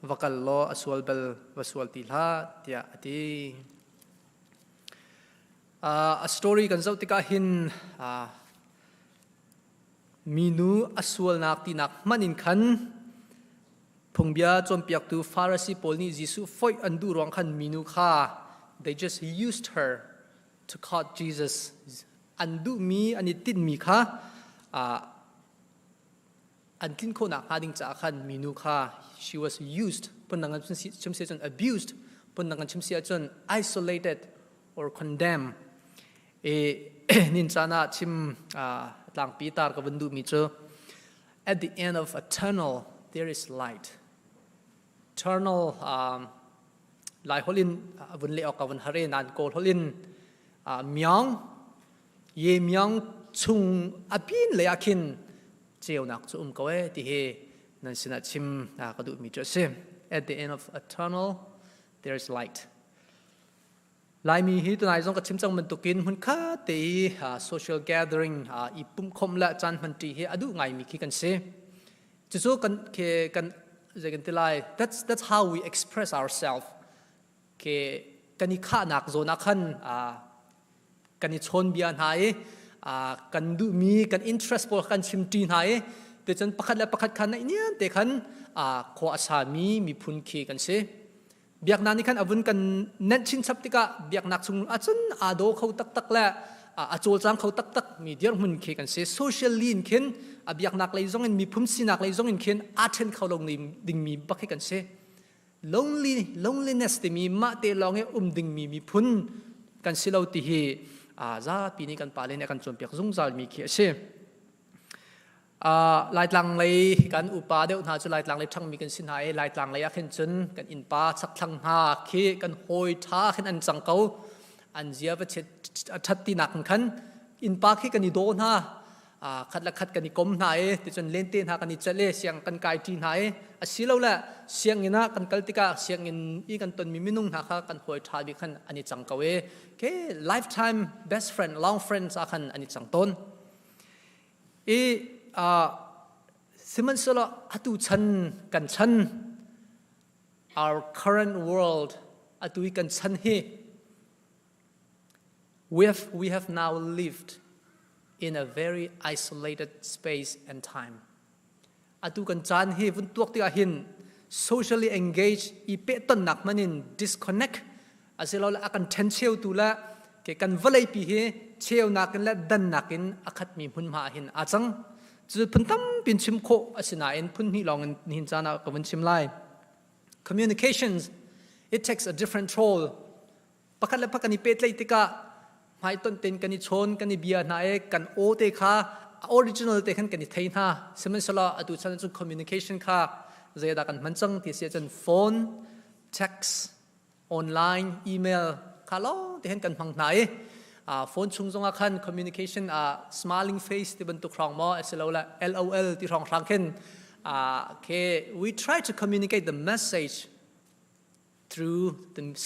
วกัลโลอสวลเบลวสวลติลาเตียอดีสตอรี่กันเจ้าติกาหินมินูอสวลนักตินักมันอินขันพงเบียจอมเปียกตูฟาริสีปอลนี่จิสุฟอยอันดูรองขันมินูค่า they just used her to call Jesus อันดูมีอันนี้ติดมีค่ะ อันทิ้งคนนักหาดิ้งจากขันมีนูค่ะ she was used ปนนังกันชิมเสียจน abused ปนนังกันชิมเสียจน isolated or condemned นินจานาชิมหลังปีตาร์กับวันดูมีเจอ at the end of a tunnel there is light tunnel หลายฮอลินวันเลี้ยวกับวันฮาร์เรนันโกลฮอลินเมียงเยี่ยมยังชุงอภินเลยอาคินเจียวนักจุ่มก็เอที่เฮนั่นสินะชิมก็ดูมีเจอเซ at the end of a tunnel there is light ลายมีฮิตนายจงกับชิมจังมันตุกินหุ่นข้าตี social gathering อีปุ่มคมละจันมันตีเฮอดูไงมีขี้กันเซจะสู้กันเคกันจะกันที่ไล that's how we express ourselves เคกันนี่ข้านักโซนักขันกันนี่ชนเบียนหายกันดูมีกัน interest พอกันชิมตีนหายแต่จนประคัดและประคัดขันเนี่ยแต่ขันขออาสามีพุนขี้กันเซเบียกนั้นนี่ขันอวุนกันเน้นชินสับติกะเบียกนักซุงอาจนโดเขาตักและอาโจจังเขาตักมีเดียร์มุนขี้กันเซ socially อินเข็นเบียกนักเลยจงอินมีพุ่มสินักเลยจงอินเข็นอาเทนเขาลงดิ่งมีบักขี้กันเซ loneliness ที่มีมาเตลองเอดิ่งมีพุ่นกันสิเราที่เฮจ้าปีนี้กันปาเลนกันจนเปียกซุงจามีขี้เซลายตลังเลยกันอุปาเดียวน่าจะลายตลังเลยทั้งมีกันสินหายลายตลังเลยขึ้นจนกันอินปาสักทั้งหาขี้กันหอยท้าขึ้นอันจังเกาอันเจียบเช็ดชัดตีนักขันอินปาขี้กันอีโดนฮะขัดละขัดกันอีกลมหายที่จนเล่นเต้นหากันอีเจเล่เสียงกันกายจีนหายสิเราแหละเสียงอินะกันกัลติกาเสียงอินอีกันตนมีมินุ่งหากันหอยท้าบิขันอันนี้จังเกาแค่ lifetime best friend long friend สักขันอันนี้จังต้นสิมันสละอตุชันกันชัน our current world อตุกันชันเฮ we have now lived in a very isolated space and time อตุกันชันเฮวันตัวที่อาหิน socially engaged อีเปต้นหนักมันนิน disconnect อาศัยเราละอากันเทนเชลตุละเกี่ยกันวลัยปีเฮเชลนักกันและดันนักกินอาคัดมีพุ่นมาหินอาจังจะพุ่นตั้มเป็นชิมโคอาศินาเอ็นพุ่นนี่ลองหินจานากับวันชิมไล communications it takes a different role ประคัดและประกันนิเปตเลยติกะหายต้นเต็นกันนิชนกันนิเบียนาเอกันโอเตคา original เตขันกันนิเทนฮาสมัยสละอดุชันจุ communication ค่ะเจดากันมันจังที่เสียจน phone text online email ค่ะล้อเตขันกันพังไหนโฟนชุงจงอาคัน communication smiling face ที่บรรทุกครองมอเอสโลละ LOL ที่รองครั้งขึ้นwe try to communicate the message through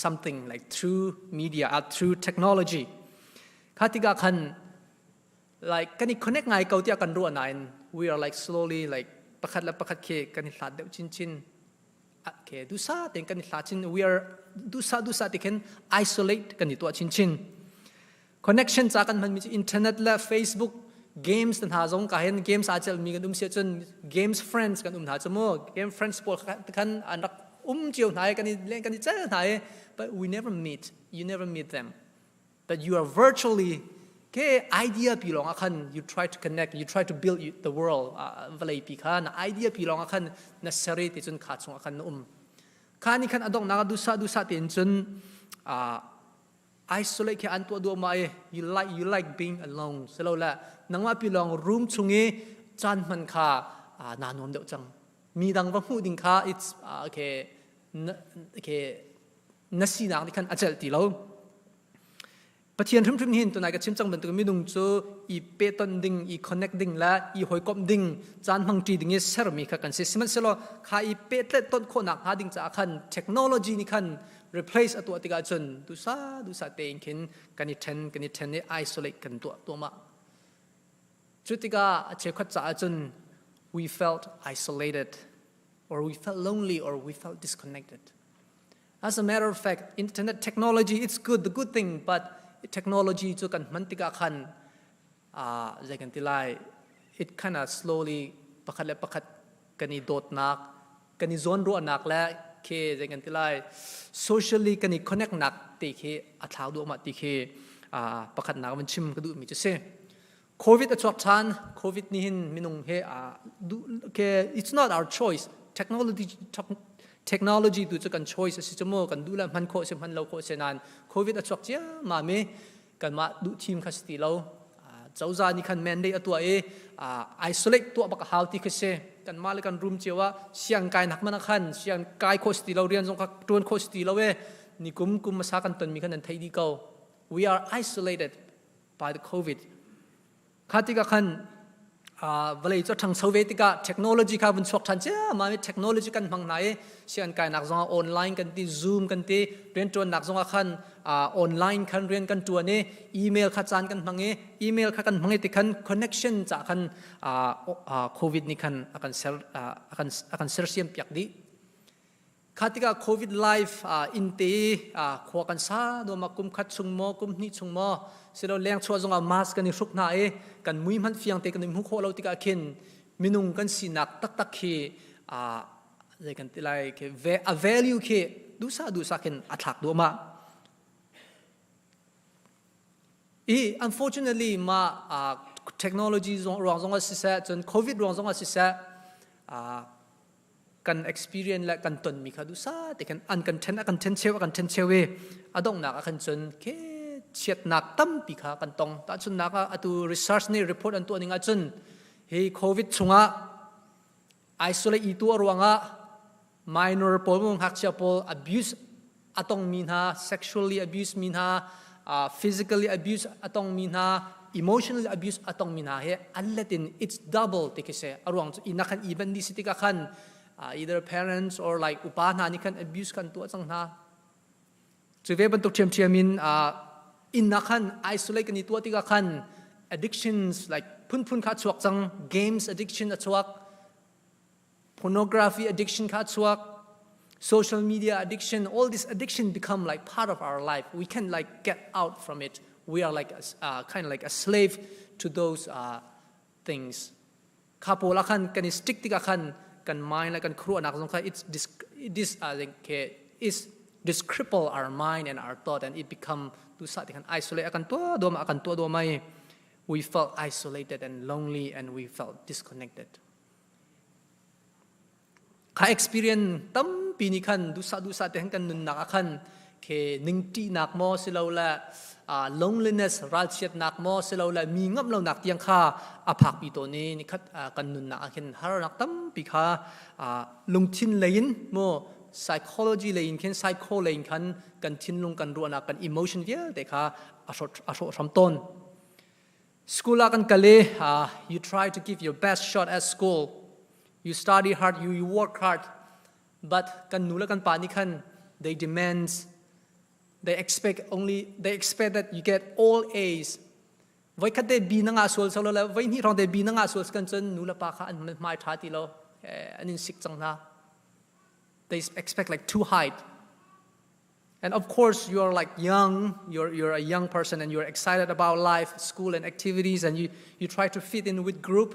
something like through media through technology ข้าที่กาคัน like กันนี่ connect ไงเกาที่กันรู้อันไหน we are like slowly like ประคัดและประคัดกันนี่หลาดเดียวชินดูซาเต็งกันนี่หลาดชิน we are ดูซาที่กัน isolate กันนี่ตัวชินconnection จากกันมันมีอินเทอร์เน็ตและ Facebook games ต่างหากจงการเห็น games อาจจะมีกันเสียจน games friends กันหาจมูก game friends พวกกันอันรักเจียวไหนกันเล่นกันเจ้าไหน but we never meet you never meet them but you are virtually แค่ idea พี่ลองกัน you try to connect you try to build the world อะไรพี่กัน idea พี่ลองกัน necessary ที่จนขาดจงกันข้านี่กันอดองนักดูซาที่จนisolate แค่อันตัวดูมาyou like being alone เสร็จแล้วแหละนังว่าพี่ลองรูมชุงเอจันมันค่ะนานวนเดียวจังมีดังว่าหูดิ่งค่ะ it's นักสีนังที่คันอาจจะตีเราปะเทียนทุ่มหินตัวไหนก็ชิมจังเป็นตัวมีดุงจูอีเปตันดิ่งอี connect ดิ่งและอีหอยกบดิ่งจันมังจีดิ่งเสร็จมีค่ะกันเสียมันเสร็จแล้วค่ะอีเปตเล็ดต้นโคนักหาดิ่งจากคันเทคโนโลยีนี่คันreplace ตัวติกาจนดูซาเตงขินกันนี่เทนนี่ isolate กันตัวมาจุดติกาเชื่อขัดจ่าจน we felt isolated or we felt lonely or we felt disconnected as a matter of fact internet technology it's good the good thing but technology จุกันมันติกาคันใจกันติไล it kind of slowly ประคัดกันนี่โดดนักกันนี่โซนรัวนักและเคจะกันที่ไล่ socially กันนี่ connect หนักตีเคอัฐาวดูมาตีเคประคัดหนักมันชิมก็ดูมีจะเซ่ COVID at chan COVID nihin minung he ke it's not our choice technology tu chu kan choice si chmo kan du la man kho se man lo kho se nan COVID at chok chia ma me kan ma du team khasti lo chauza ni khan mandate atwa isolate to bak how ti khse kan mal kan room chewa siang kai nak man khan siang kai kho sti lo rian jong ka ton kho sti lo we ni kum masa kan ton mi khan an thai di ko we are isolated by the COVID khatika khan valai cho thang sovetika technology ka bun chok than cha ma technology kan mang nai sian kai nak zong online kan ti zoom kan ti ren ton nak zong khan online kan ren kan tu ne email kha chan kan mangi email kha kan mangi ti khan connection cha khan covid ni khan akan sersiam piak di khatika covid life in te khwa kan sa do ma kum khat chung mo kum ni chung mo silo leng chua zonga mask kan ni ruk na kan mui man fiang te kan mu kho lo ti ka khin minung kan sinak tak khi they kan ti lai ke a value ke du sa ken athak do ma unfortunately ma technology rong si sa chon covid rong si sa kan experience la kan ton mi kha du sa te kan an content chewe adong na kan chon ke chet nak tam pi kha kan tong ta chun na ka atu research ni report an to ninga chun he covid chunga isolate itu arwanga minor polmung hakcha pol abuse atong minha sexually abuse minha physically abuse atong minha emotionally abuse atong minha he allatin it's double tikise arwang inakan even di sitika khan either parents or like upana ni kan abuse kan tu chang na chive ban tok thiam in na khan isolate kan tu tika khan addictions like phun kha chuak chang games addiction chuak pornography addiction kha chuak social media addiction all this addiction become like part of our life we can like get out from it we are like kind of like a slave to those things khapola khan kan stick tika khan kan mind like kan khru anak jong kha it's this is this cripple our mind and our thought and it become to sa kan isolate akan to do mai we felt isolated and lonely and we felt disconnected kha experience tam pini khan du sa te kan nun nak khan ke ningti nak mo silola loneliness ralchiat nak mo silola mi ngam lo nak tiang kha aphak pi to ni khat kan nun na khen har nak tam pi kha lungthin lein mo psychology lein khen psycho lein khan kan thin lung kan ruana kan emotion vial te kha asho samton school kan kale you try to give your best shot at school you study hard you work hard but kan nula kan pani khan they they expect that you get all A's vai khat de b na nga sol solo la vai ni rong de b na nga sol kan chen nula pa kha an mai tha ti lo anin sik chang na they expect like too high and of course you are like young you're a young person and you're excited about life school and activities and you try to fit in with group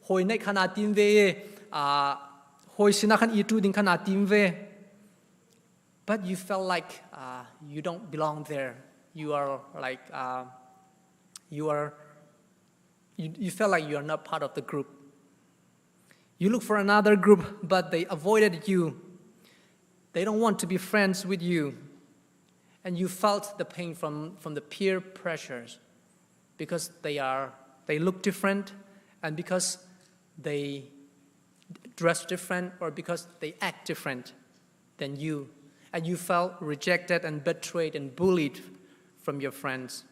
hoi nei khana team ve hoi sina khan itu ding khana team ve but you felt like you don't belong there you are like you felt like you are not part of the group you look for another group but they avoided you they don't want to be friends with you and you felt the pain from the peer pressures because they look different and because they dress different or because they act different than you and you felt rejected and betrayed and bullied from your friends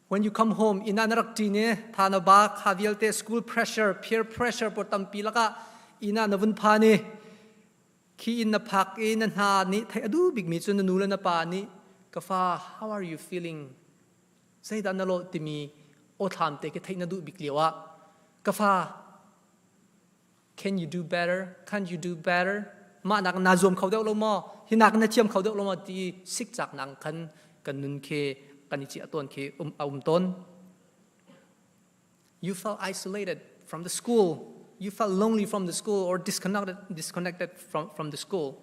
when you come home in anarakti ne thana ba khavialte school pressure peer pressure por tampi laka ina navun phane khi in na phak in na ni thai adu big mi chun nula na pa ni kafa how are you feeling sai dan lo timi o tham te ke thai na du big lewa kafa can you do better ma nak na zom khawdeu lo mo hinak na chiam khawdeu lo mo ti sik chak nang khan kan nun khe kanichi aton khe ton you felt isolated from the school you felt lonely from the school or disconnected from the school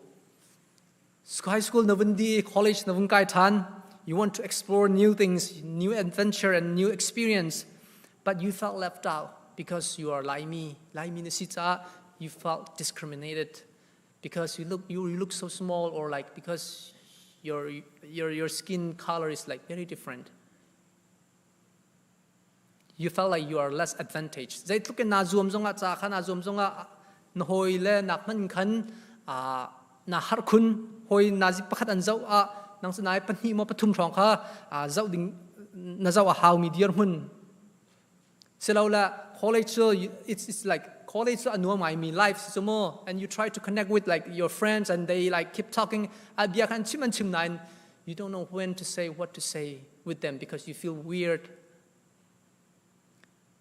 high school navundi college navun kai than you want to explore new things new adventure and new experience but you felt left out because you are like me nasita, you felt discriminated because you look so small, or like because your skin color is like very different. You felt like you are less advantaged. Zai tuke na zoom zonga cha khana zoom zonga na hoi le na man khan na har khun hoi na ji pakhat an zau a nang sanai pani mo pathum thong kha zau ding na zau a how mi dear hun selaula college it's like college anu mai mi life so more, and you try to connect with like your friends and they like keep talking abia khan chiman chim nine, you don't know when to say what to say with them because you feel weird.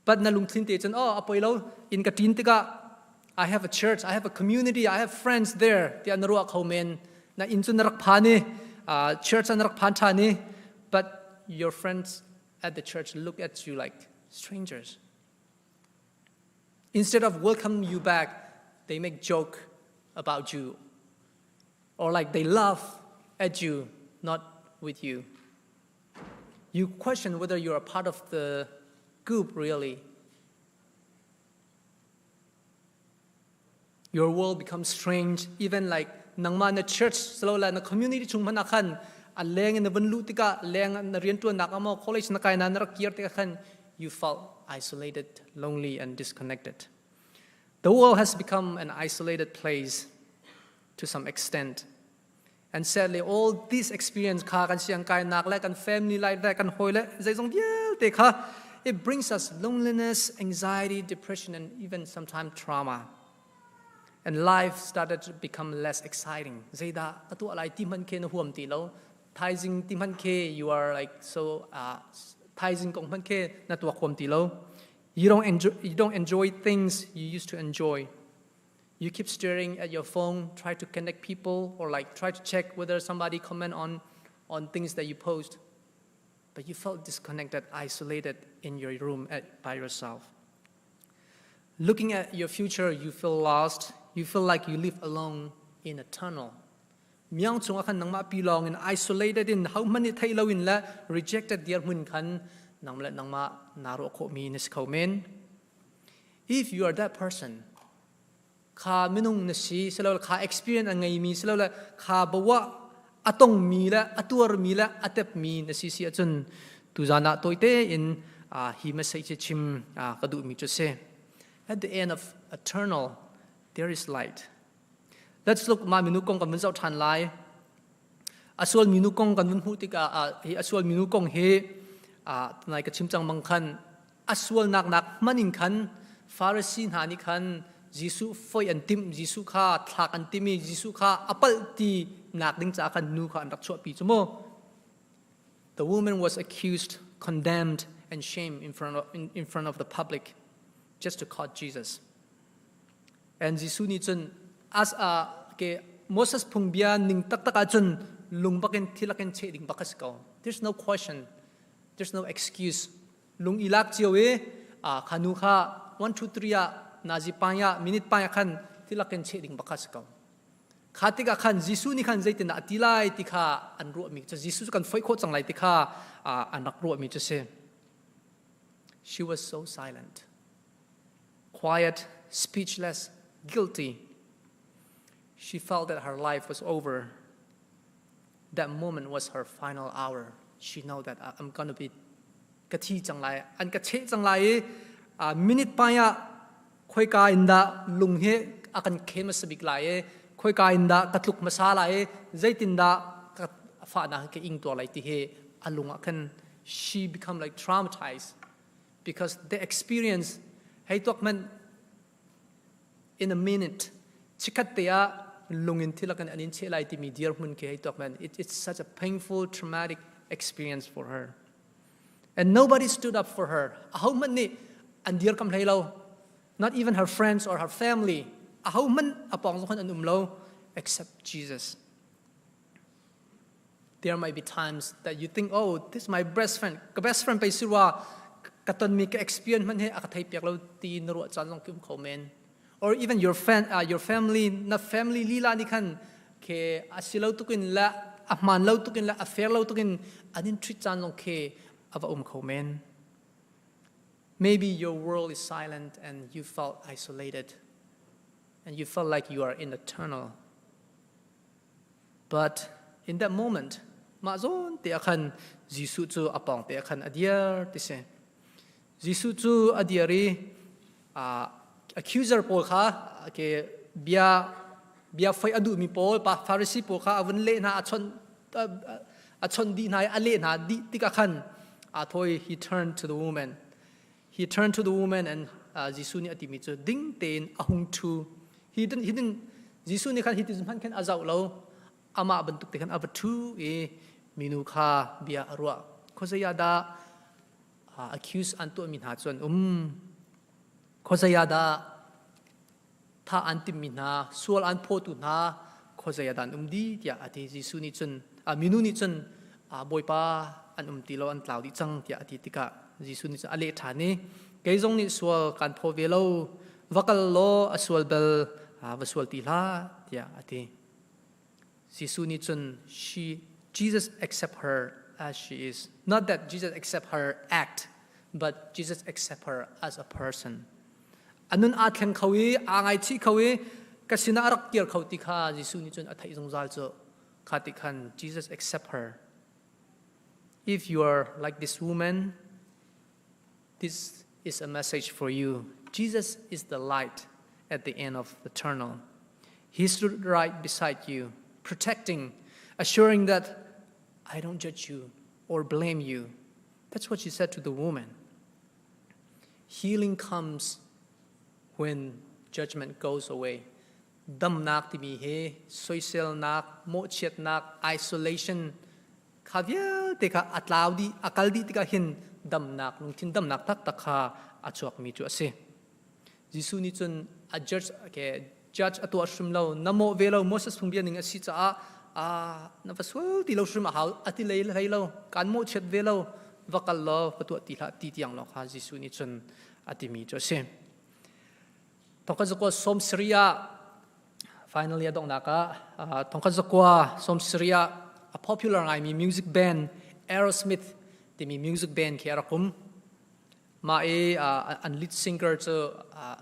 But na lung tinte chen apoilo in katin tika, I have a church, I have a community, I have friends there. Ti anaro akhomen na inchun narak phani church narak phantani, but your friends at the church look at you like strangers. Instead of welcoming you back, they make joke about you, or like they laugh at you, not with you. You question whether you are part of the group really. Your world becomes strange, even like nangma na church salola na community chung manakan aleng na banlu tika leng na rientu nakamo college na kaya na narakir tika kan, you felt isolated, lonely, and disconnected. The world has become an isolated place to some extent. And sadly, all these experience ka kan siyang kaya nakla kan family life kan hoile zaizong diel teka, it brings us loneliness, anxiety, depression, and even sometimes trauma. And life started to become less exciting. Zayda atu alai timan ke na huam ti lo, thaizing timan ke you are like so thaizing kong man ke na tu huam ti lo. You don't enjoy things you used to enjoy. You keep staring at your phone, try to connect people, or like try to check whether somebody comment on things that you post. But you felt disconnected, isolated in your room by yourself. Looking at your future, you feel lost. You feel like you live alone in a tunnel. Myang chung akan nang ma pilong and isolated in how many thailo in la rejected dear mun kan nang la nang ma naro ko mi nis komen. If you are that person, ka minung nasi selalu ka experience angai mi selalu ka bawa atong mi la atuar mi la atep mi nasi si achun tuzana toite in hi masai chim kadu mi chuse. At the end of a tunnel, there is light. Let's look ma minukong kan zau than lai. Aswal minukong kan mun hutika aswal minukong he nai ka chimchang mangkhan aswal nak maning khan Pharisee hani khan Jisu foi an tim Jisu kha thak an timi Jisu kha apal ti nak ding cha kan nu kha an rak chua pi chumo. The woman was accused, condemned, and shamed in front of the public just to caught Jesus. And Jisu ni chun as ke Moses pungbia ning tak tak chun lung bakin thilaken che ding bakas ko. There's no question. There's no excuse. Lung ilak chiwe khanu kha 1 2 3 naji paya minute paya khan thilaken che ding bakas ko. Khatika khan Jisu ni khan zaitin atilai tikha an ru mi cha Jisu kan foi kho changlai tikha anak ru mi cha se. She was so silent, quiet, speechless, guilty. She felt that her life was over. That moment was her final hour. She know that I'm gonna be kathi changlai an kache changlai minute paya khoi ka inda lung he akan khema sabik lai khoi ka inda katluk masala e zaitinda ka fa na ke ing to lai ti he alunga kan. She become like traumatized because the experience hey man in a minute chikatia lungin thilakan anin chelai ti mi dear mun ke hey man it's such a painful traumatic experience for her, and nobody stood up for her. How many and dear kam hello, not even her friends or her family how man apong kan anumlo except Jesus. There might be times that you think, oh, this is my best friend pai sirwa katon mi ka experience man he akathai piak lo ti naro chan long kim komen. Or even your family na family lila ni kan ke asilaw tukin la ahman law tukin la affair law tukin anin treat chan long ke ava komen. Maybe your world is silent and you felt isolated and you felt like you are in a tunnel. But in that moment, mazon te akan Jisu chu apong te akan adiar te se. Jisu chu adiari accuser pol kha ke bia fai adu mi pol pa Pharisee pol kha avan le na achon di na ale na di tikakan athoi he turned to the woman. He turned to the woman and Jisu ni atimi chu ding ten ahung tu. He didn't Jisu ni kan he tisman kan azau lo ama bentuk te kan abatu minu kha bia arwa. Khosayada accuse antu min ha chon khosayada tha antim min ha sual an pho tu na khosayadan di tia ati Jisu ni chun minu ni chun boipa an ti lo an tlau di chang tia ati tika Jisu ni ale thani keizong ni sual kan pho velo vakal lo aswal bel vaswal ti la tia ati Jisu ni chun Jesus accept her as she is. Not that Jesus accept her act, but Jesus accept her as a person. Anun athen khawi angai chi khawi kasina arak kier khauti kha Jisu ni chun athai zongjal cho khati khan Jesus accept her. If you are like this woman, this is a message for you. Jesus is the light at the end of the tunnel. He stood right beside you, protecting, assuring that I don't judge you or blame you. That's what she said to the woman. Healing comes when judgment goes away. Dam nak ti mi he, soisel nak, mo chet nak, isolation. Khavya te ka atlaudi, akaldi ti ka hin dam nak, nung tin dam nak tak takha achuak mi tu ase. Jisu ni chun a judge atu ashum lo, namo velo Moses phungbian ning asi cha na paswal ti lo shum a ati lei lo, kan mo chet velo, vakal lo, patu ti la ti tiang lo kha Jisu ni chun ati mi tu ase. Tongkazakwa som Syria, finally adong naka, tongkazakwa som Syria, a popular music band, Aerosmith, the music band kiarakum. And lead singer to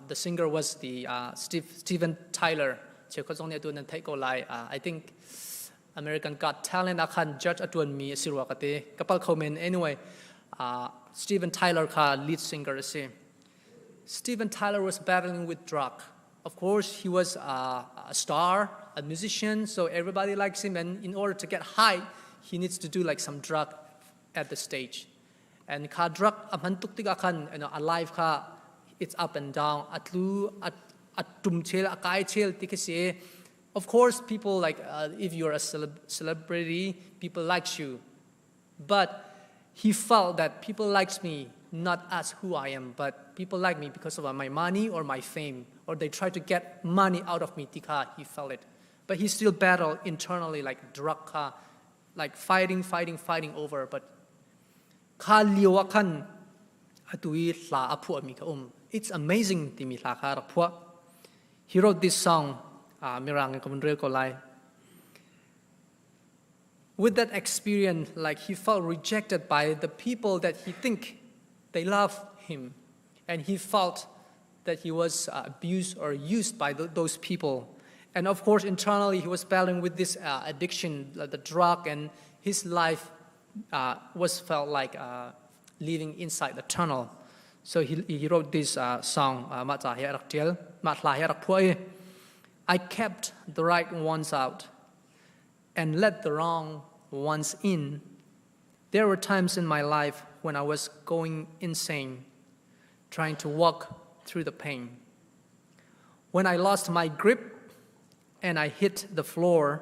the singer was the Steven Tyler. I think American Got Talent akan judge atuan mi sirwa kate kapal komen anyway. Steven Tyler ka lead singer si. Steven Tyler was battling with drug. Of course, he was a star, a musician, so everybody likes him. And in order to get high, he needs to do like some drug at the stage. And ka drug amantuk tiga kan, alive ka, it's up and down. Atlu atum chel akai chel tikese. Of course, people like if you're a celebrity, people likes you. But he felt that people likes me not as who I am, but people like me because of my money or my fame, or they try to get money out of me. Tika, he felt it. But he still battled internally like drug, like fighting over. But it's amazing. He wrote this song, with that experience, like he felt rejected by the people that he think they love him, and he felt that he was abused or used by those people. And of course, internally, he was battling with this addiction, the drug, and his life was felt like living inside the tunnel. So he wrote this song, I kept the right ones out and let the wrong ones in. There were times in my life when I was going insane, trying to walk through the pain. When I lost my grip and I hit the floor,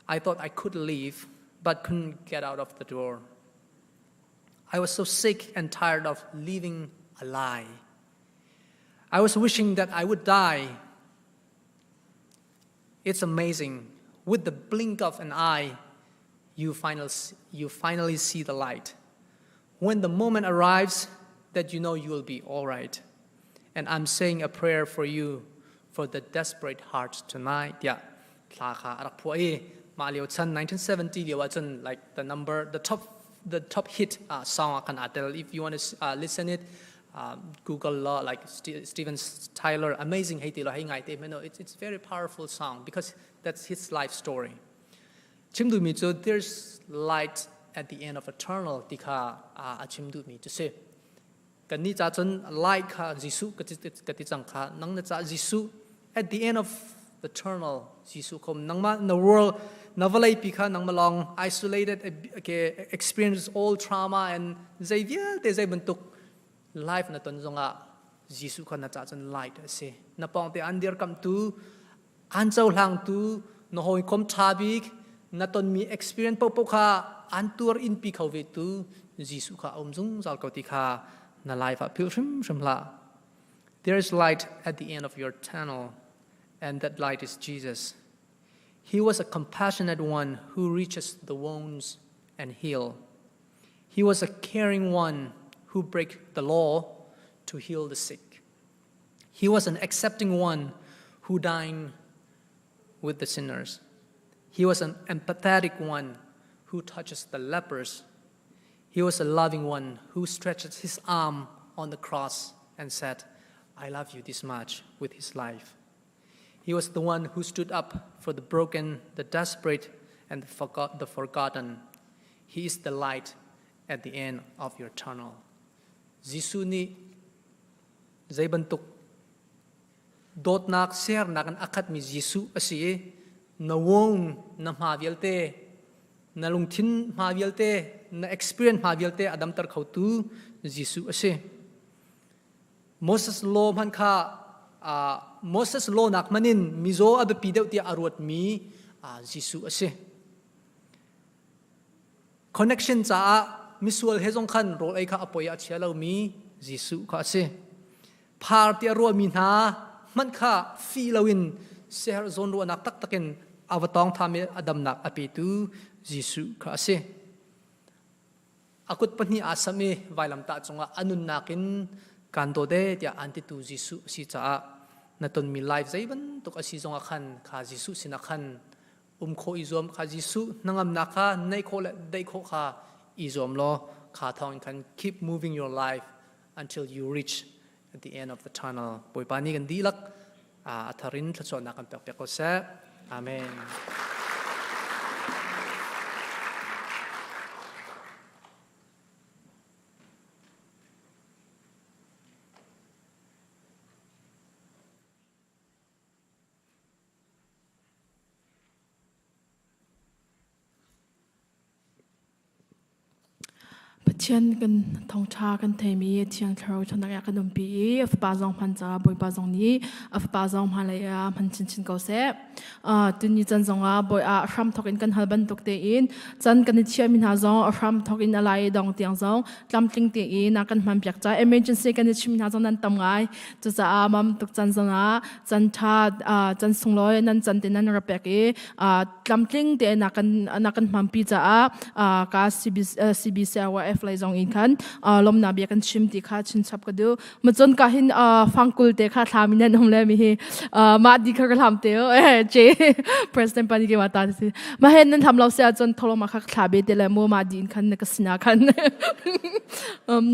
I thought I could leave, but couldn't get out of the door. I was so sick and tired of living a lie. I was wishing that I would die. It's amazing. With the blink of an eye, you finally see the light. When the moment arrives that you know you will be all right. And I'm saying a prayer for you, for the desperate hearts tonight. Yeah. 1970 like the top hit song if you want to listen it Google law like Steven Tyler amazing hay ti lo hay ngai te meno it's very powerful song because that's his life story. Chimdu mi cho there's light at the end of eternal tika chimdu mi to say kan ni cha chon light kha Jisu ka ti chang kha nang na cha Jisu at the end of the eternal Jisu kom nang ma in the world navalai pika nang malong isolated experience all trauma and Xavier te zai bentuk life na ton zonga Jisu kha na cha chan light ase na pong te andir kam tu an chau hlang tu no hoi kom thabik na ton mi experience po kha an tur in pi khau ve tu Jisu kha omjung zal ko ti kha na life a pil shim la. There is light at the end of your tunnel, and that light is Jesus. He was a compassionate one who reaches the wounds and heal. He was a caring one who breaks the law to heal the sick. He was an accepting one who dined with the sinners. He was an empathetic one who touches the lepers. He was a loving one who stretches his arm on the cross and said, I love you this much with his life. He was the one who stood up for the broken, the desperate, and the forgotten. He is the light at the end of your tunnel. Jisu ni zai bantuk dot nak ser nakan akat mi Jisu asi na wong na mavialte na lungthin mavialte na experience mavialte adam tar khautu Jisu asi Moses law man kha Moses law nak manin mizo abe pideu ti arwat mi Jisu ase connection cha misual hezong khan rol ai kha apoya chialo mi Jisu kha ase par ti arwa mi na man kha filawin ser zon ro nak tak takin awatong thame adam nak apitu Jisu kha ase akut pani asame vailam ta chunga anun nakin kanto de tia anti tu Jisu si cha naton mi life zaiban tok asi zonga khan kha Jisu sinakhan kho izom kha Jisu nangam naka nei kho le dei kho kha izom lo kha thong kan keep moving your life until you reach at the end of the tunnel poi pani kan dilak atharin thachon na kan pek ko sa amen. Chen kan thong cha kan thei mi chiang tharo chana ya kan pi af pa jong phan cha boi pa jong ni af pa jong ma le ya phan chin ko se tu ni chan jong a boi a ram thokin kan halban tok te in chan kan chia min ha jong a ram thokin alai dong tiang jong tlam tling te in na kan man pyak cha emergency kan chi min ha jong nan tam ngai chu cha a mam tok chan jong a chan tha chan sung loi nan chan te nan ra pek e tlam tling te na kan man pi cha a ka CBCIYF lai zong in khan lom na bia kan chim ti kha chin chap ka du ma chon ka hin fangkul te kha thamina nom le mi hi ma di kha lam te che president pani ke mata si ma hen nan tham lo se chon tholo ma kha thabe te le mo ma di in khan na ka sina khan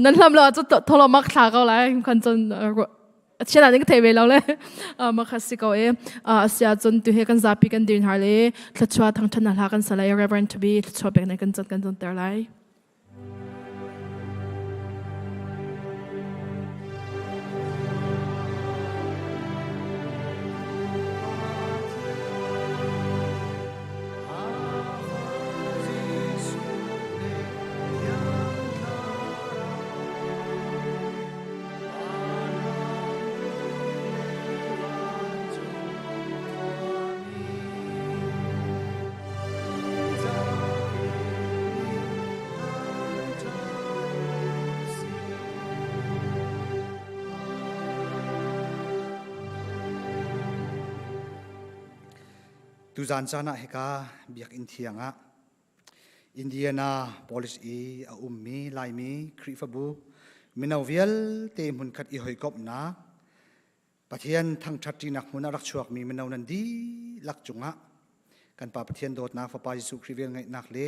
nan lam lo chu tholo ma kha ka lai khan chon chena ning thei ve lo le ma kha si ko e sia chon tu he kan zapi kan din har le thachwa thang thana la kan salai reverend to be thachwa be na kan chon ter lai tu zan chana heka biak in thianga Indiana police e a ummi laimi khrifabu minawial te mun khat I hoi kop na pathian thang thati nak mun rak chuak mi minaw nan di lak chunga kan pa pathian dot na fa pa Jesu khrivel ngai nak le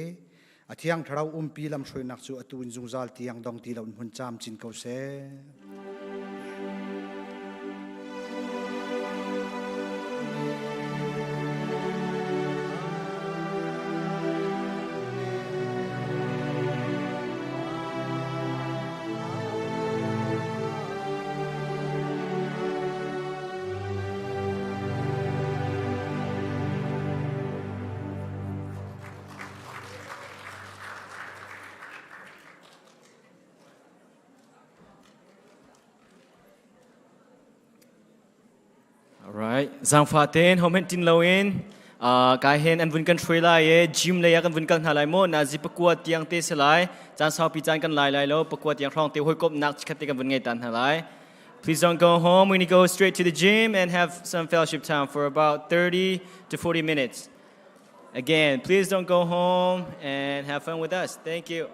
athiang tharau umpi lam shroi nak chu atu in zungzal tiang dong ti laun hun cham chin ko se Alright, Zang Fatin, Homen Tin Lawin, Kahin and Vunkan Trela, Jim Layak and Vunkan Halaimo, Nazi Pakua Tiang Tesalai, Jan Sao Pitan can Lai Lo, Pakua Tiang Hong, Tehokop Nak Katika Vungetan Halai. Please don't go home. We need to go straight to the gym and have some fellowship time for about 30 to 40 minutes. Again, please don't go home and have fun with us. Thank you.